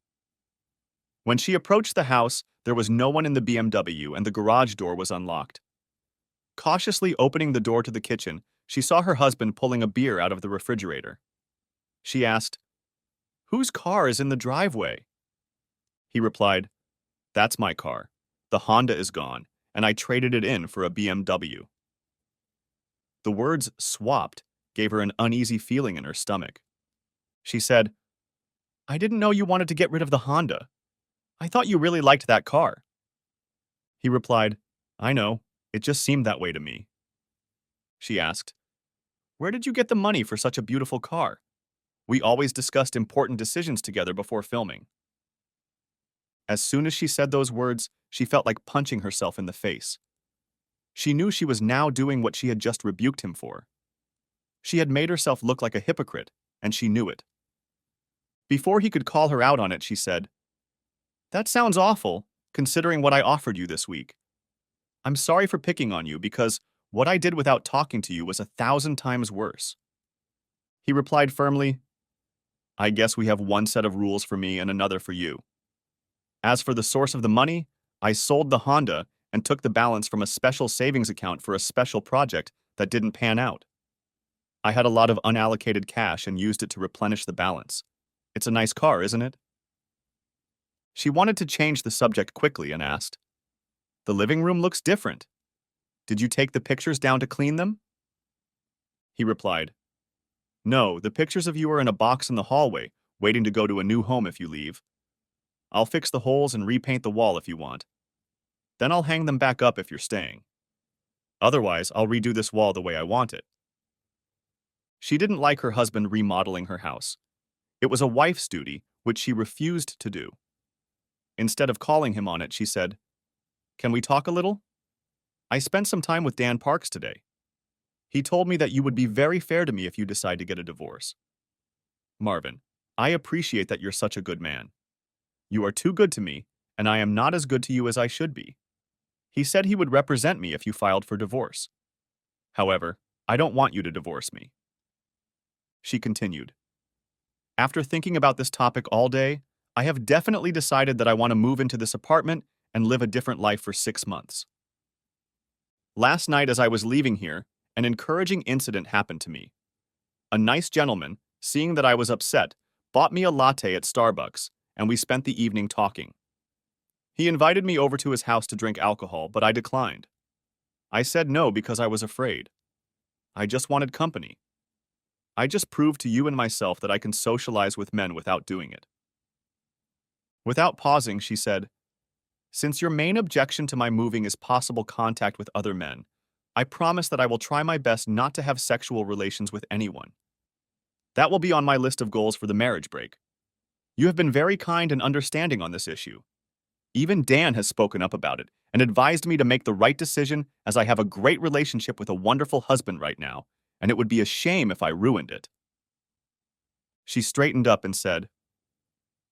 When she approached the house, there was no one in the BMW and the garage door was unlocked. Cautiously opening the door to the kitchen, she saw her husband pulling a beer out of the refrigerator. She asked, Whose car is in the driveway? He replied, That's my car. The Honda is gone, and I traded it in for a BMW. The words swapped gave her an uneasy feeling in her stomach. She said, I didn't know you wanted to get rid of the Honda. I thought you really liked that car. He replied, I know, it just seemed that way to me. She asked, Where did you get the money for such a beautiful car? We always discussed important decisions together before filming. As soon as she said those words, she felt like punching herself in the face. She knew she was now doing what she had just rebuked him for. She had made herself look like a hypocrite, and she knew it. Before he could call her out on it, she said, That sounds awful, considering what I offered you this week. I'm sorry for picking on you because what I did without talking to you was 1,000 times worse. He replied firmly, I guess we have one set of rules for me and another for you. As for the source of the money, I sold the Honda and took the balance from a special savings account for a special project that didn't pan out. I had a lot of unallocated cash and used it to replenish the balance. It's a nice car, isn't it? She wanted to change the subject quickly and asked, The living room looks different. Did you take the pictures down to clean them? He replied, No, the pictures of you are in a box in the hallway, waiting to go to a new home if you leave. I'll fix the holes and repaint the wall if you want. Then I'll hang them back up if you're staying. Otherwise, I'll redo this wall the way I want it. She didn't like her husband remodeling her house. It was a wife's duty, which she refused to do. Instead of calling him on it, she said, Can we talk a little? I spent some time with Dan Parks today. He told me that you would be very fair to me if you decide to get a divorce. Marvin, I appreciate that you're such a good man. You are too good to me, and I am not as good to you as I should be. He said he would represent me if you filed for divorce. However, I don't want you to divorce me. She continued, After thinking about this topic all day, I have definitely decided that I want to move into this apartment and live a different life for 6 months. Last night as I was leaving here, an encouraging incident happened to me. A nice gentleman, seeing that I was upset, bought me a latte at Starbucks, and we spent the evening talking. He invited me over to his house to drink alcohol, but I declined. I said no because I was afraid. I just wanted company. I just proved to you and myself that I can socialize with men without doing it. Without pausing, she said, Since your main objection to my moving is possible contact with other men, I promise that I will try my best not to have sexual relations with anyone. That will be on my list of goals for the marriage break. You have been very kind and understanding on this issue. Even Dan has spoken up about it and advised me to make the right decision as I have a great relationship with a wonderful husband right now, and it would be a shame if I ruined it. She straightened up and said,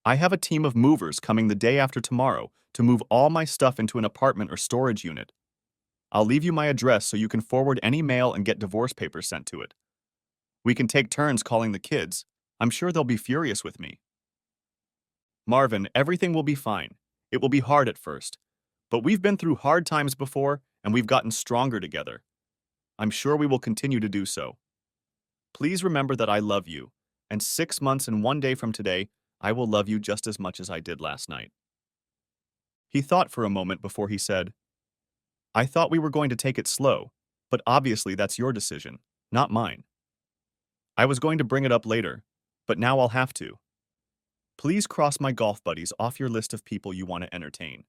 I have a team of movers coming the day after tomorrow to move all my stuff into an apartment or storage unit. I'll leave you my address so you can forward any mail and get divorce papers sent to it. We can take turns calling the kids. I'm sure they'll be furious with me. Marvin, everything will be fine. It will be hard at first. But we've been through hard times before, and we've gotten stronger together. I'm sure we will continue to do so. Please remember that I love you, and 6 months and 1 day from today, I will love you just as much as I did last night. He thought for a moment before he said, I thought we were going to take it slow, but obviously that's your decision, not mine. I was going to bring it up later, but now I'll have to. Please cross my golf buddies off your list of people you want to entertain.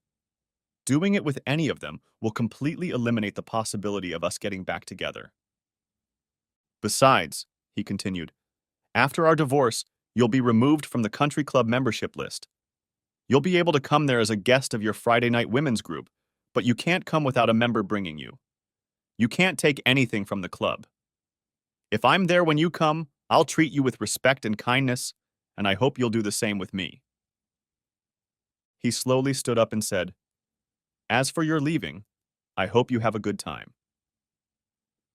Doing it with any of them will completely eliminate the possibility of us getting back together. Besides, he continued, after our divorce, you'll be removed from the country club membership list. You'll be able to come there as a guest of your Friday night women's group, but you can't come without a member bringing you. You can't take anything from the club. If I'm there when you come, I'll treat you with respect and kindness, and I hope you'll do the same with me. He slowly stood up and said, As for your leaving, I hope you have a good time.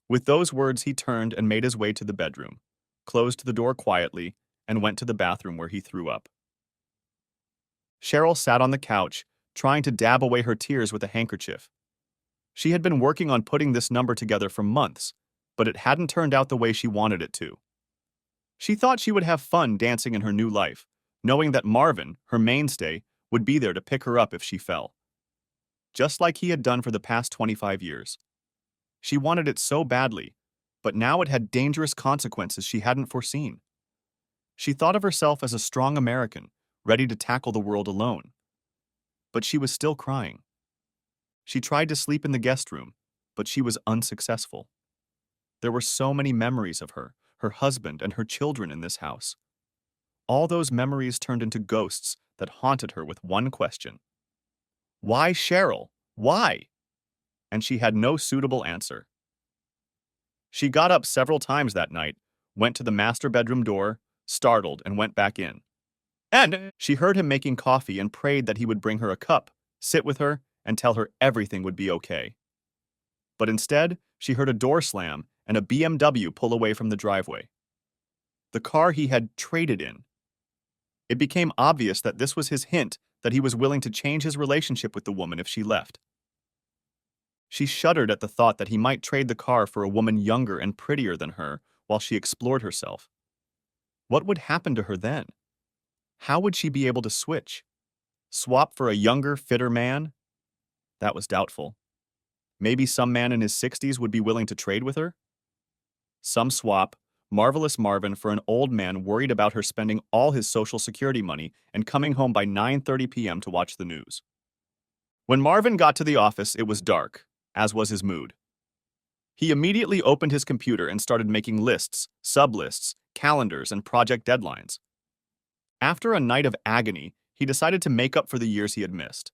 With those words, he turned and made his way to the bedroom, closed the door quietly, and went to the bathroom where he threw up. Cheryl sat on the couch, trying to dab away her tears with a handkerchief. She had been working on putting this number together for months, but it hadn't turned out the way she wanted it to. She thought she would have fun dancing in her new life, knowing that Marvin, her mainstay, would be there to pick her up if she fell. Just like he had done for the past 25 years. She wanted it so badly, but now it had dangerous consequences she hadn't foreseen. She thought of herself as a strong American, ready to tackle the world alone. But she was still crying. She tried to sleep in the guest room, but she was unsuccessful. There were so many memories of her, her husband, and her children in this house. All those memories turned into ghosts that haunted her with one question. Why Cheryl? Why? And she had no suitable answer. She got up several times that night, went to the master bedroom door, startled, and went back in. And she heard him making coffee and prayed that he would bring her a cup, sit with her, and tell her everything would be okay. But instead, she heard a door slam and a BMW pull away from the driveway. The car he had traded in. It became obvious that this was his hint that he was willing to change his relationship with the woman if she left. She shuddered at the thought that he might trade the car for a woman younger and prettier than her while she explored herself. What would happen to her then? How would she be able to switch? Swap for a younger, fitter man? That was doubtful. Maybe some man in his 60s would be willing to trade with her? Some swap, Marvelous Marvin for an old man worried about her spending all his Social Security money and coming home by 9:30 p.m. to watch the news. When Marvin got to the office, it was dark, as was his mood. He immediately opened his computer and started making lists, sublists, calendars, and project deadlines. After a night of agony, he decided to make up for the years he had missed.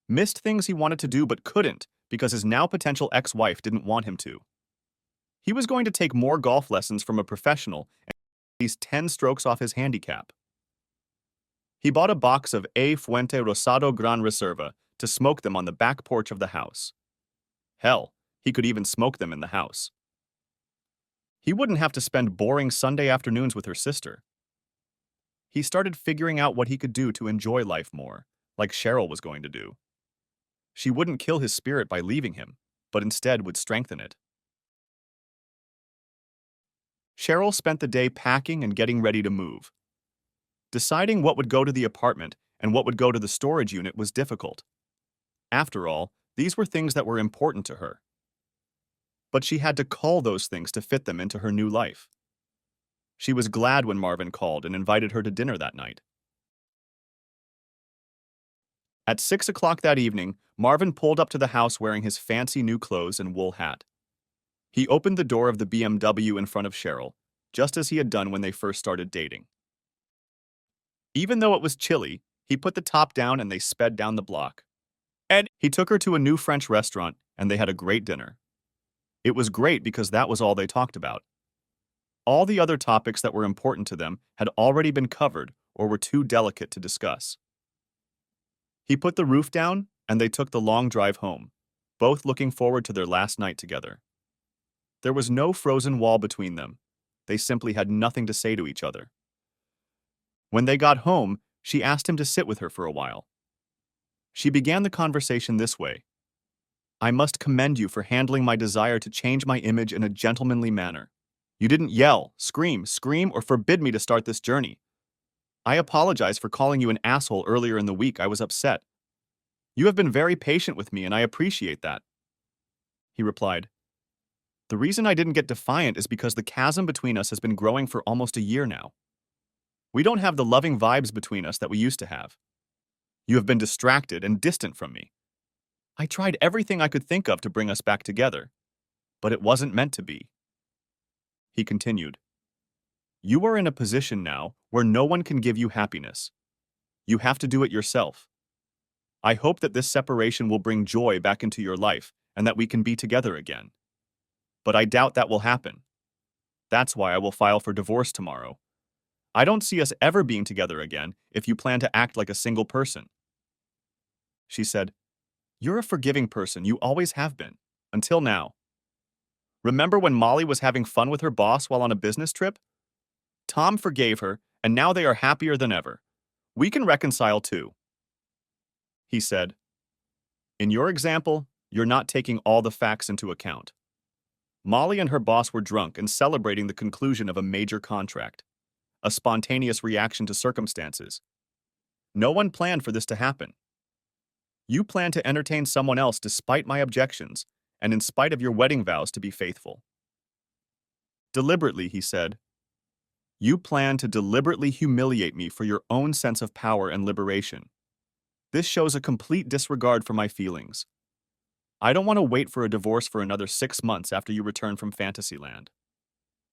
Missed things he wanted to do but couldn't because his now potential ex-wife didn't want him to. He was going to take more golf lessons from a professional and at least 10 strokes off his handicap. He bought a box of A Fuente Rosado Gran Reserva to smoke them on the back porch of the house. Hell, he could even smoke them in the house. He wouldn't have to spend boring Sunday afternoons with her sister. He started figuring out what he could do to enjoy life more, like Cheryl was going to do. She wouldn't kill his spirit by leaving him, but instead would strengthen it. Cheryl spent the day packing and getting ready to move. Deciding what would go to the apartment and what would go to the storage unit was difficult. After all, these were things that were important to her. But she had to cull those things to fit them into her new life. She was glad when Marvin called and invited her to dinner that night. At 6 o'clock that evening, Marvin pulled up to the house wearing his fancy new clothes and wool hat. He opened the door of the BMW in front of Cheryl, just as he had done when they first started dating. Even though it was chilly, he put the top down and they sped down the block. And he took her to a new French restaurant and they had a great dinner. It was great because that was all they talked about. All the other topics that were important to them had already been covered or were too delicate to discuss. He put the roof down and they took the long drive home, both looking forward to their last night together. There was no frozen wall between them. They simply had nothing to say to each other. When they got home, she asked him to sit with her for a while. She began the conversation this way. I must commend you for handling my desire to change my image in a gentlemanly manner. You didn't yell, scream, or forbid me to start this journey. I apologize for calling you an asshole earlier in the week. I was upset. You have been very patient with me and I appreciate that. He replied, the reason I didn't get defiant is because the chasm between us has been growing for almost a year now. We don't have the loving vibes between us that we used to have. You have been distracted and distant from me. I tried everything I could think of to bring us back together, but it wasn't meant to be. He continued, you are in a position now where no one can give you happiness. You have to do it yourself. I hope that this separation will bring joy back into your life and that we can be together again. But I doubt that will happen. That's why I will file for divorce tomorrow. I don't see us ever being together again if you plan to act like a single person. She said, you're a forgiving person, you always have been, until now. Remember when Molly was having fun with her boss while on a business trip? Tom forgave her, and now they are happier than ever. We can reconcile too. He said, in your example, you're not taking all the facts into account. Molly and her boss were drunk and celebrating the conclusion of a major contract, a spontaneous reaction to circumstances. No one planned for this to happen. You plan to entertain someone else despite my objections and in spite of your wedding vows to be faithful. Deliberately, he said, you plan to deliberately humiliate me for your own sense of power and liberation. This shows a complete disregard for my feelings. I don't want to wait for a divorce for another 6 months after you return from Fantasyland.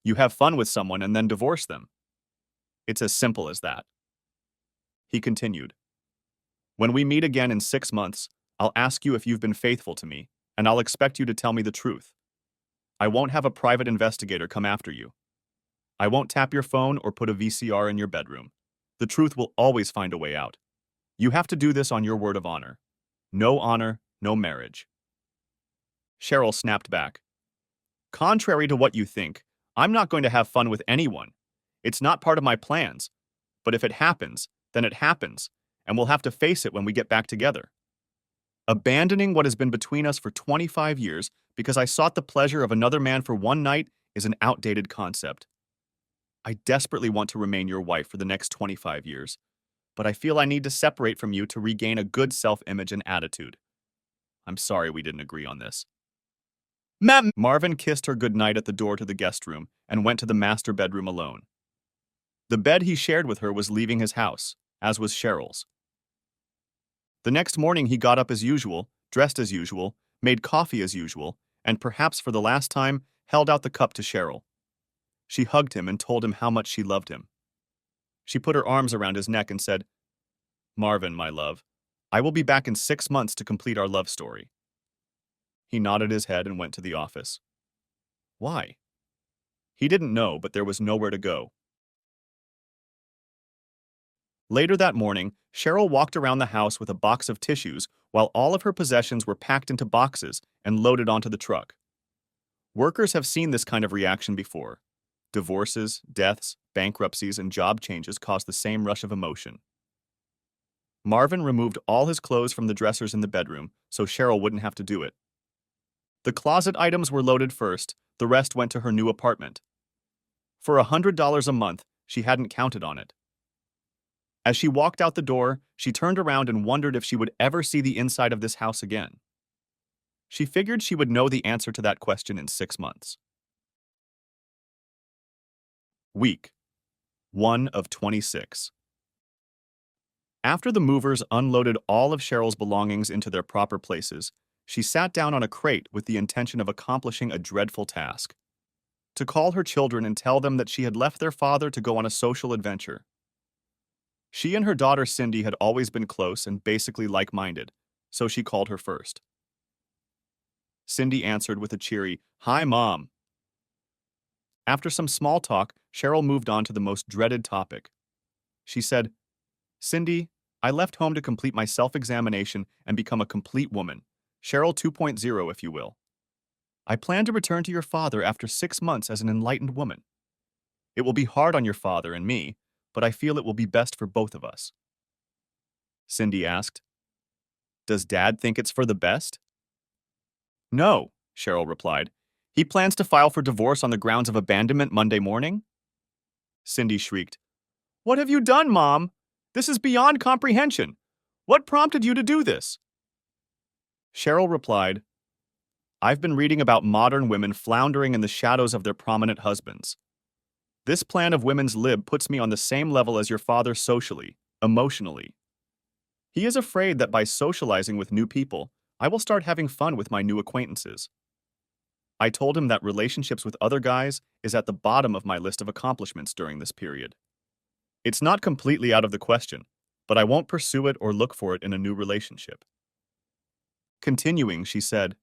You have fun with someone and then divorce them. It's as simple as that. He continued, when we meet again in 6 months, I'll ask you if you've been faithful to me, and I'll expect you to tell me the truth. I won't have a private investigator come after you. I won't tap your phone or put a VCR in your bedroom. The truth will always find a way out. You have to do this on your word of honor. No honor, no marriage. Cheryl snapped back. Contrary to what you think, I'm not going to have fun with anyone. It's not part of my plans. But if it happens, then it happens, and we'll have to face it when we get back together. Abandoning what has been between us for 25 years because I sought the pleasure of another man for one night is an outdated concept. I desperately want to remain your wife for the next 25 years, but I feel I need to separate from you to regain a good self-image and attitude. I'm sorry we didn't agree on this. Marvin kissed her goodnight at the door to the guest room and went to the master bedroom alone. The bed he shared with her was leaving his house, as was Cheryl's. The next morning he got up as usual, dressed as usual, made coffee as usual, and perhaps for the last time, held out the cup to Cheryl. She hugged him and told him how much she loved him. She put her arms around his neck and said, Marvin, my love, I will be back in 6 months to complete our love story. He nodded his head and went to the office. Why? He didn't know, but there was nowhere to go. Later that morning, Cheryl walked around the house with a box of tissues while all of her possessions were packed into boxes and loaded onto the truck. Workers have seen this kind of reaction before. Divorces, deaths, bankruptcies, and job changes cause the same rush of emotion. Marvin removed all his clothes from the dressers in the bedroom so Cheryl wouldn't have to do it. The closet items were loaded first, the rest went to her new apartment. For $100 a month, she hadn't counted on it. As she walked out the door, she turned around and wondered if she would ever see the inside of this house again. She figured she would know the answer to that question in 6 months. Week 1 of 26. After the movers unloaded all of Cheryl's belongings into their proper places, she sat down on a crate with the intention of accomplishing a dreadful task: to call her children and tell them that she had left their father to go on a social adventure. She and her daughter Cindy had always been close and basically like-minded, so she called her first. Cindy answered with a cheery, "Hi, Mom." After some small talk, Cheryl moved on to the most dreaded topic. She said, "Cindy, I left home to complete my self-examination and become a complete woman, Cheryl 2.0, if you will. I plan to return to your father after 6 months as an enlightened woman. It will be hard on your father and me, but I feel it will be best for both of us." Cindy asked, "Does Dad think it's for the best?" "No," Cheryl replied. "He plans to file for divorce on the grounds of abandonment Monday morning." Cindy shrieked, "What have you done, Mom? This is beyond comprehension. What prompted you to do this?" Cheryl replied, "I've been reading about modern women floundering in the shadows of their prominent husbands. This plan of women's lib puts me on the same level as your father socially, emotionally. He is afraid that by socializing with new people, I will start having fun with my new acquaintances. I told him that relationships with other guys is at the bottom of my list of accomplishments during this period. It's not completely out of the question, but I won't pursue it or look for it in a new relationship." Continuing, she said,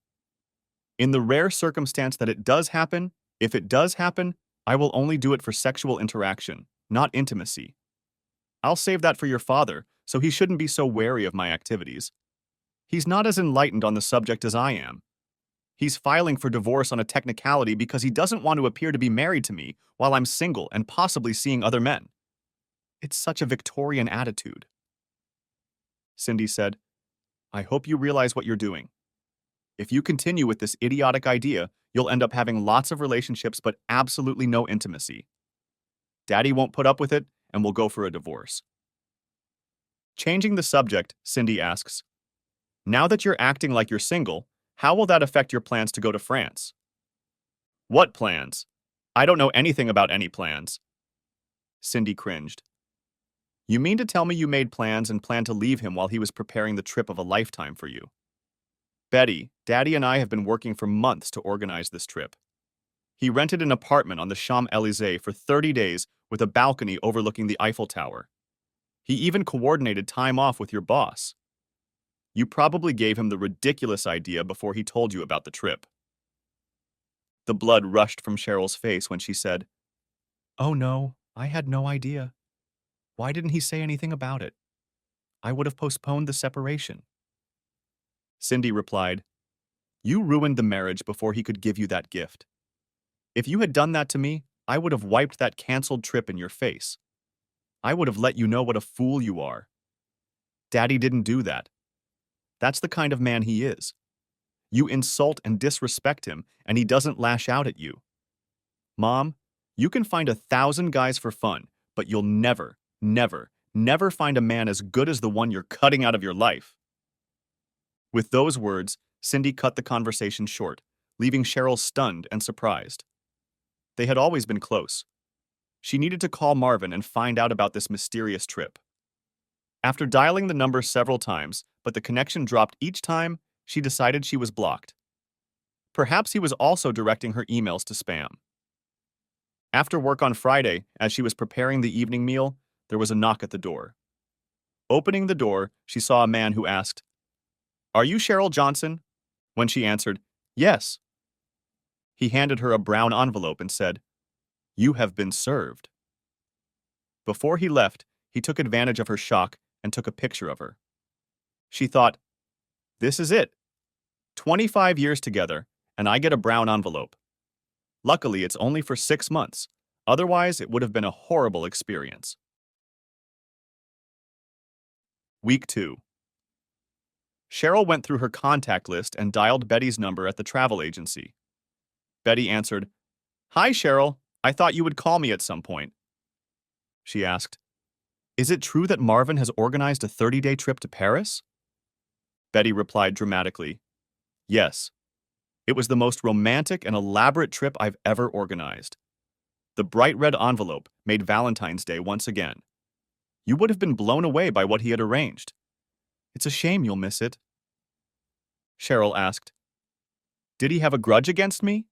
"In the rare circumstance that it does happen, if it does happen, I will only do it for sexual interaction, not intimacy. I'll save that for your father, so he shouldn't be so wary of my activities. He's not as enlightened on the subject as I am. He's filing for divorce on a technicality because he doesn't want to appear to be married to me while I'm single and possibly seeing other men. It's such a Victorian attitude." Cindy said, "I hope you realize what you're doing. If you continue with this idiotic idea, you'll end up having lots of relationships but absolutely no intimacy. Daddy won't put up with it and will go for a divorce." Changing the subject, Cindy asks, "Now that you're acting like you're single, how will that affect your plans to go to France?" "What plans? I don't know anything about any plans." Cindy cringed. "You mean to tell me you made plans and planned to leave him while he was preparing the trip of a lifetime for you?" Betty, Daddy and I have been working for months to organize this trip. He rented an apartment on the Champs-Élysées for 30 days with a balcony overlooking the Eiffel Tower. He even coordinated time off with your boss. You probably gave him the ridiculous idea before he told you about the trip. The blood rushed from Cheryl's face when she said, "Oh no, I had no idea. Why didn't he say anything about it? I would have postponed the separation." Cindy replied, "You ruined the marriage before he could give you that gift. If you had done that to me, I would have wiped that canceled trip in your face. I would have let you know what a fool you are. Daddy didn't do that. That's the kind of man he is. You insult and disrespect him, and he doesn't lash out at you. Mom, you can find 1,000 guys for fun, but you'll never, never, never find a man as good as the one you're cutting out of your life." With those words, Cindy cut the conversation short, leaving Cheryl stunned and surprised. They had always been close. She needed to call Marvin and find out about this mysterious trip. After dialing the number several times, but the connection dropped each time, she decided she was blocked. Perhaps he was also directing her emails to spam. After work on Friday, as she was preparing the evening meal, there was a knock at the door. Opening the door, she saw a man who asked, "Are you Cheryl Johnson?" When she answered, "Yes," he handed her a brown envelope and said, "You have been served." Before he left, he took advantage of her shock and took a picture of her. She thought, "This is it. 25 years together, and I get a brown envelope. Luckily, it's only for 6 months. Otherwise, it would have been a horrible experience." Week 2. Cheryl went through her contact list and dialed Betty's number at the travel agency. Betty answered, "Hi, Cheryl. I thought you would call me at some point." She asked, "Is it true that Marvin has organized a 30-day trip to Paris?" Betty replied dramatically, "Yes. It was the most romantic and elaborate trip I've ever organized. The bright red envelope made Valentine's Day once again. You would have been blown away by what he had arranged. It's a shame you'll miss it." Cheryl asked, "Did he have a grudge against me?"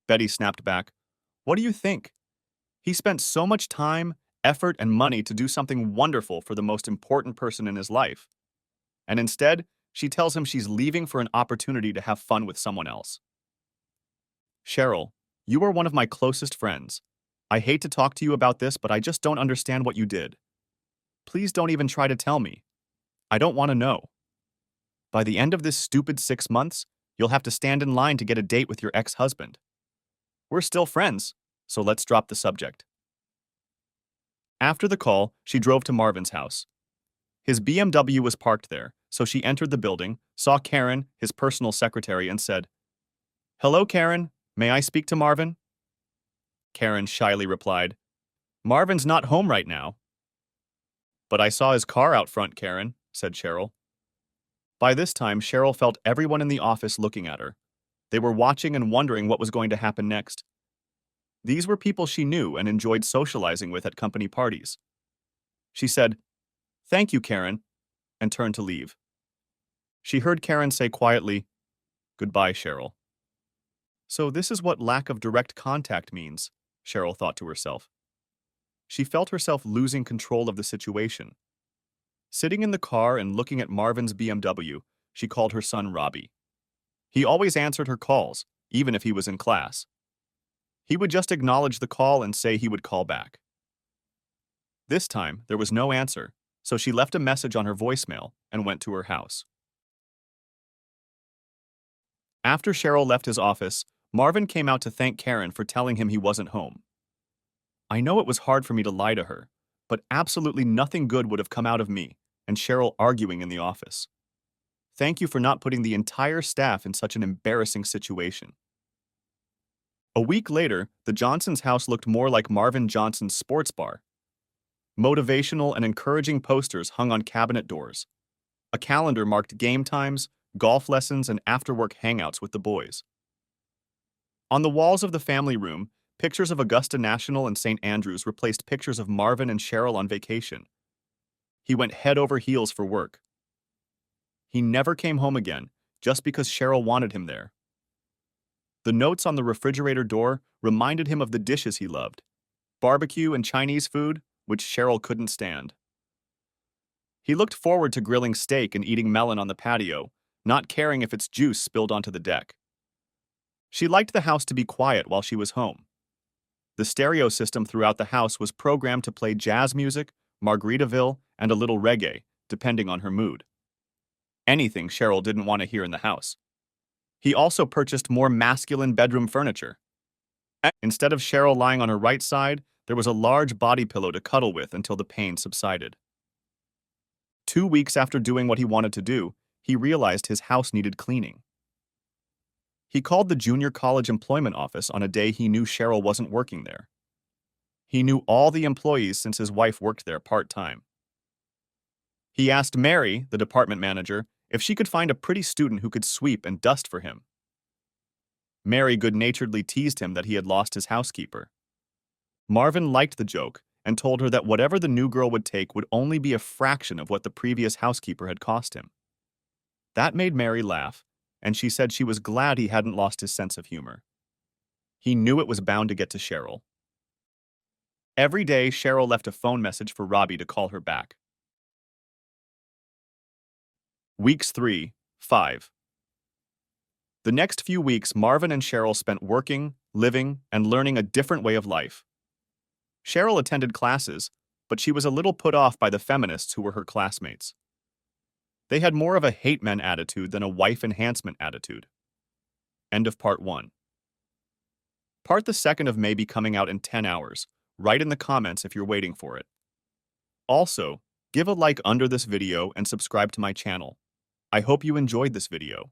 Betty snapped back, "What do you think? He spent so much time, effort, and money to do something wonderful for the most important person in his life. And instead, she tells him she's leaving for an opportunity to have fun with someone else. Cheryl, you are one of my closest friends. I hate to talk to you about this, but I just don't understand what you did. Please don't even try to tell me. I don't want to know. By the end of this stupid 6 months, you'll have to stand in line to get a date with your ex-husband. We're still friends, so let's drop the subject." After the call, she drove to Marvin's house. His BMW was parked there, so she entered the building, saw Karen, his personal secretary, and said, "Hello, Karen. May I speak to Marvin?" Karen shyly replied, "Marvin's not home right now." "But I saw his car out front, Karen," said Cheryl. By this time, Cheryl felt everyone in the office looking at her. They were watching and wondering what was going to happen next. These were people she knew and enjoyed socializing with at company parties. She said, "Thank you, Karen," and turned to leave. She heard Karen say quietly, "Goodbye, Cheryl." So this is what lack of direct contact means, Cheryl thought to herself. She felt herself losing control of the situation. Sitting in the car and looking at Marvin's BMW, she called her son Robbie. He always answered her calls, even if he was in class. He would just acknowledge the call and say he would call back. This time, there was no answer, so she left a message on her voicemail and went to her house. After Cheryl left his office, Marvin came out to thank Karen for telling him he wasn't home. "I know it was hard for me to lie to her, but absolutely nothing good would have come out of me and Cheryl arguing in the office. Thank you for not putting the entire staff in such an embarrassing situation." A week later, the Johnsons' house looked more like Marvin Johnson's sports bar. Motivational and encouraging posters hung on cabinet doors. A calendar marked game times, golf lessons, and after-work hangouts with the boys. On the walls of the family room, pictures of Augusta National and St. Andrews replaced pictures of Marvin and Cheryl on vacation. He went head over heels for work. He never came home again, just because Cheryl wanted him there. The notes on the refrigerator door reminded him of the dishes he loved, barbecue and Chinese food, which Cheryl couldn't stand. He looked forward to grilling steak and eating melon on the patio, not caring if its juice spilled onto the deck. She liked the house to be quiet while she was home. The stereo system throughout the house was programmed to play jazz music, Margaritaville, and a little reggae, depending on her mood. Anything Cheryl didn't want to hear in the house. He also purchased more masculine bedroom furniture. Instead of Cheryl lying on her right side, there was a large body pillow to cuddle with until the pain subsided. 2 weeks after doing what he wanted to do, he realized his house needed cleaning. He called the junior college employment office on a day he knew Cheryl wasn't working there. He knew all the employees since his wife worked there part-time. He asked Mary, the department manager, if she could find a pretty student who could sweep and dust for him. Mary good-naturedly teased him that he had lost his housekeeper. Marvin liked the joke and told her that whatever the new girl would take would only be a fraction of what the previous housekeeper had cost him. That made Mary laugh, and she said she was glad he hadn't lost his sense of humor. He knew it was bound to get to Cheryl. Every day, Cheryl left a phone message for Robbie to call her back. Weeks 3, 5. The next few weeks, Marvin and Cheryl spent working, living, and learning a different way of life. Cheryl attended classes, but she was a little put off by the feminists who were her classmates. They had more of a hate men attitude than a wife enhancement attitude. End of part 1. Part the 2nd of may be coming out in 10 hours. Write in the comments if you're waiting for it. Also, give a like under this video and subscribe to my channel. I hope you enjoyed this video.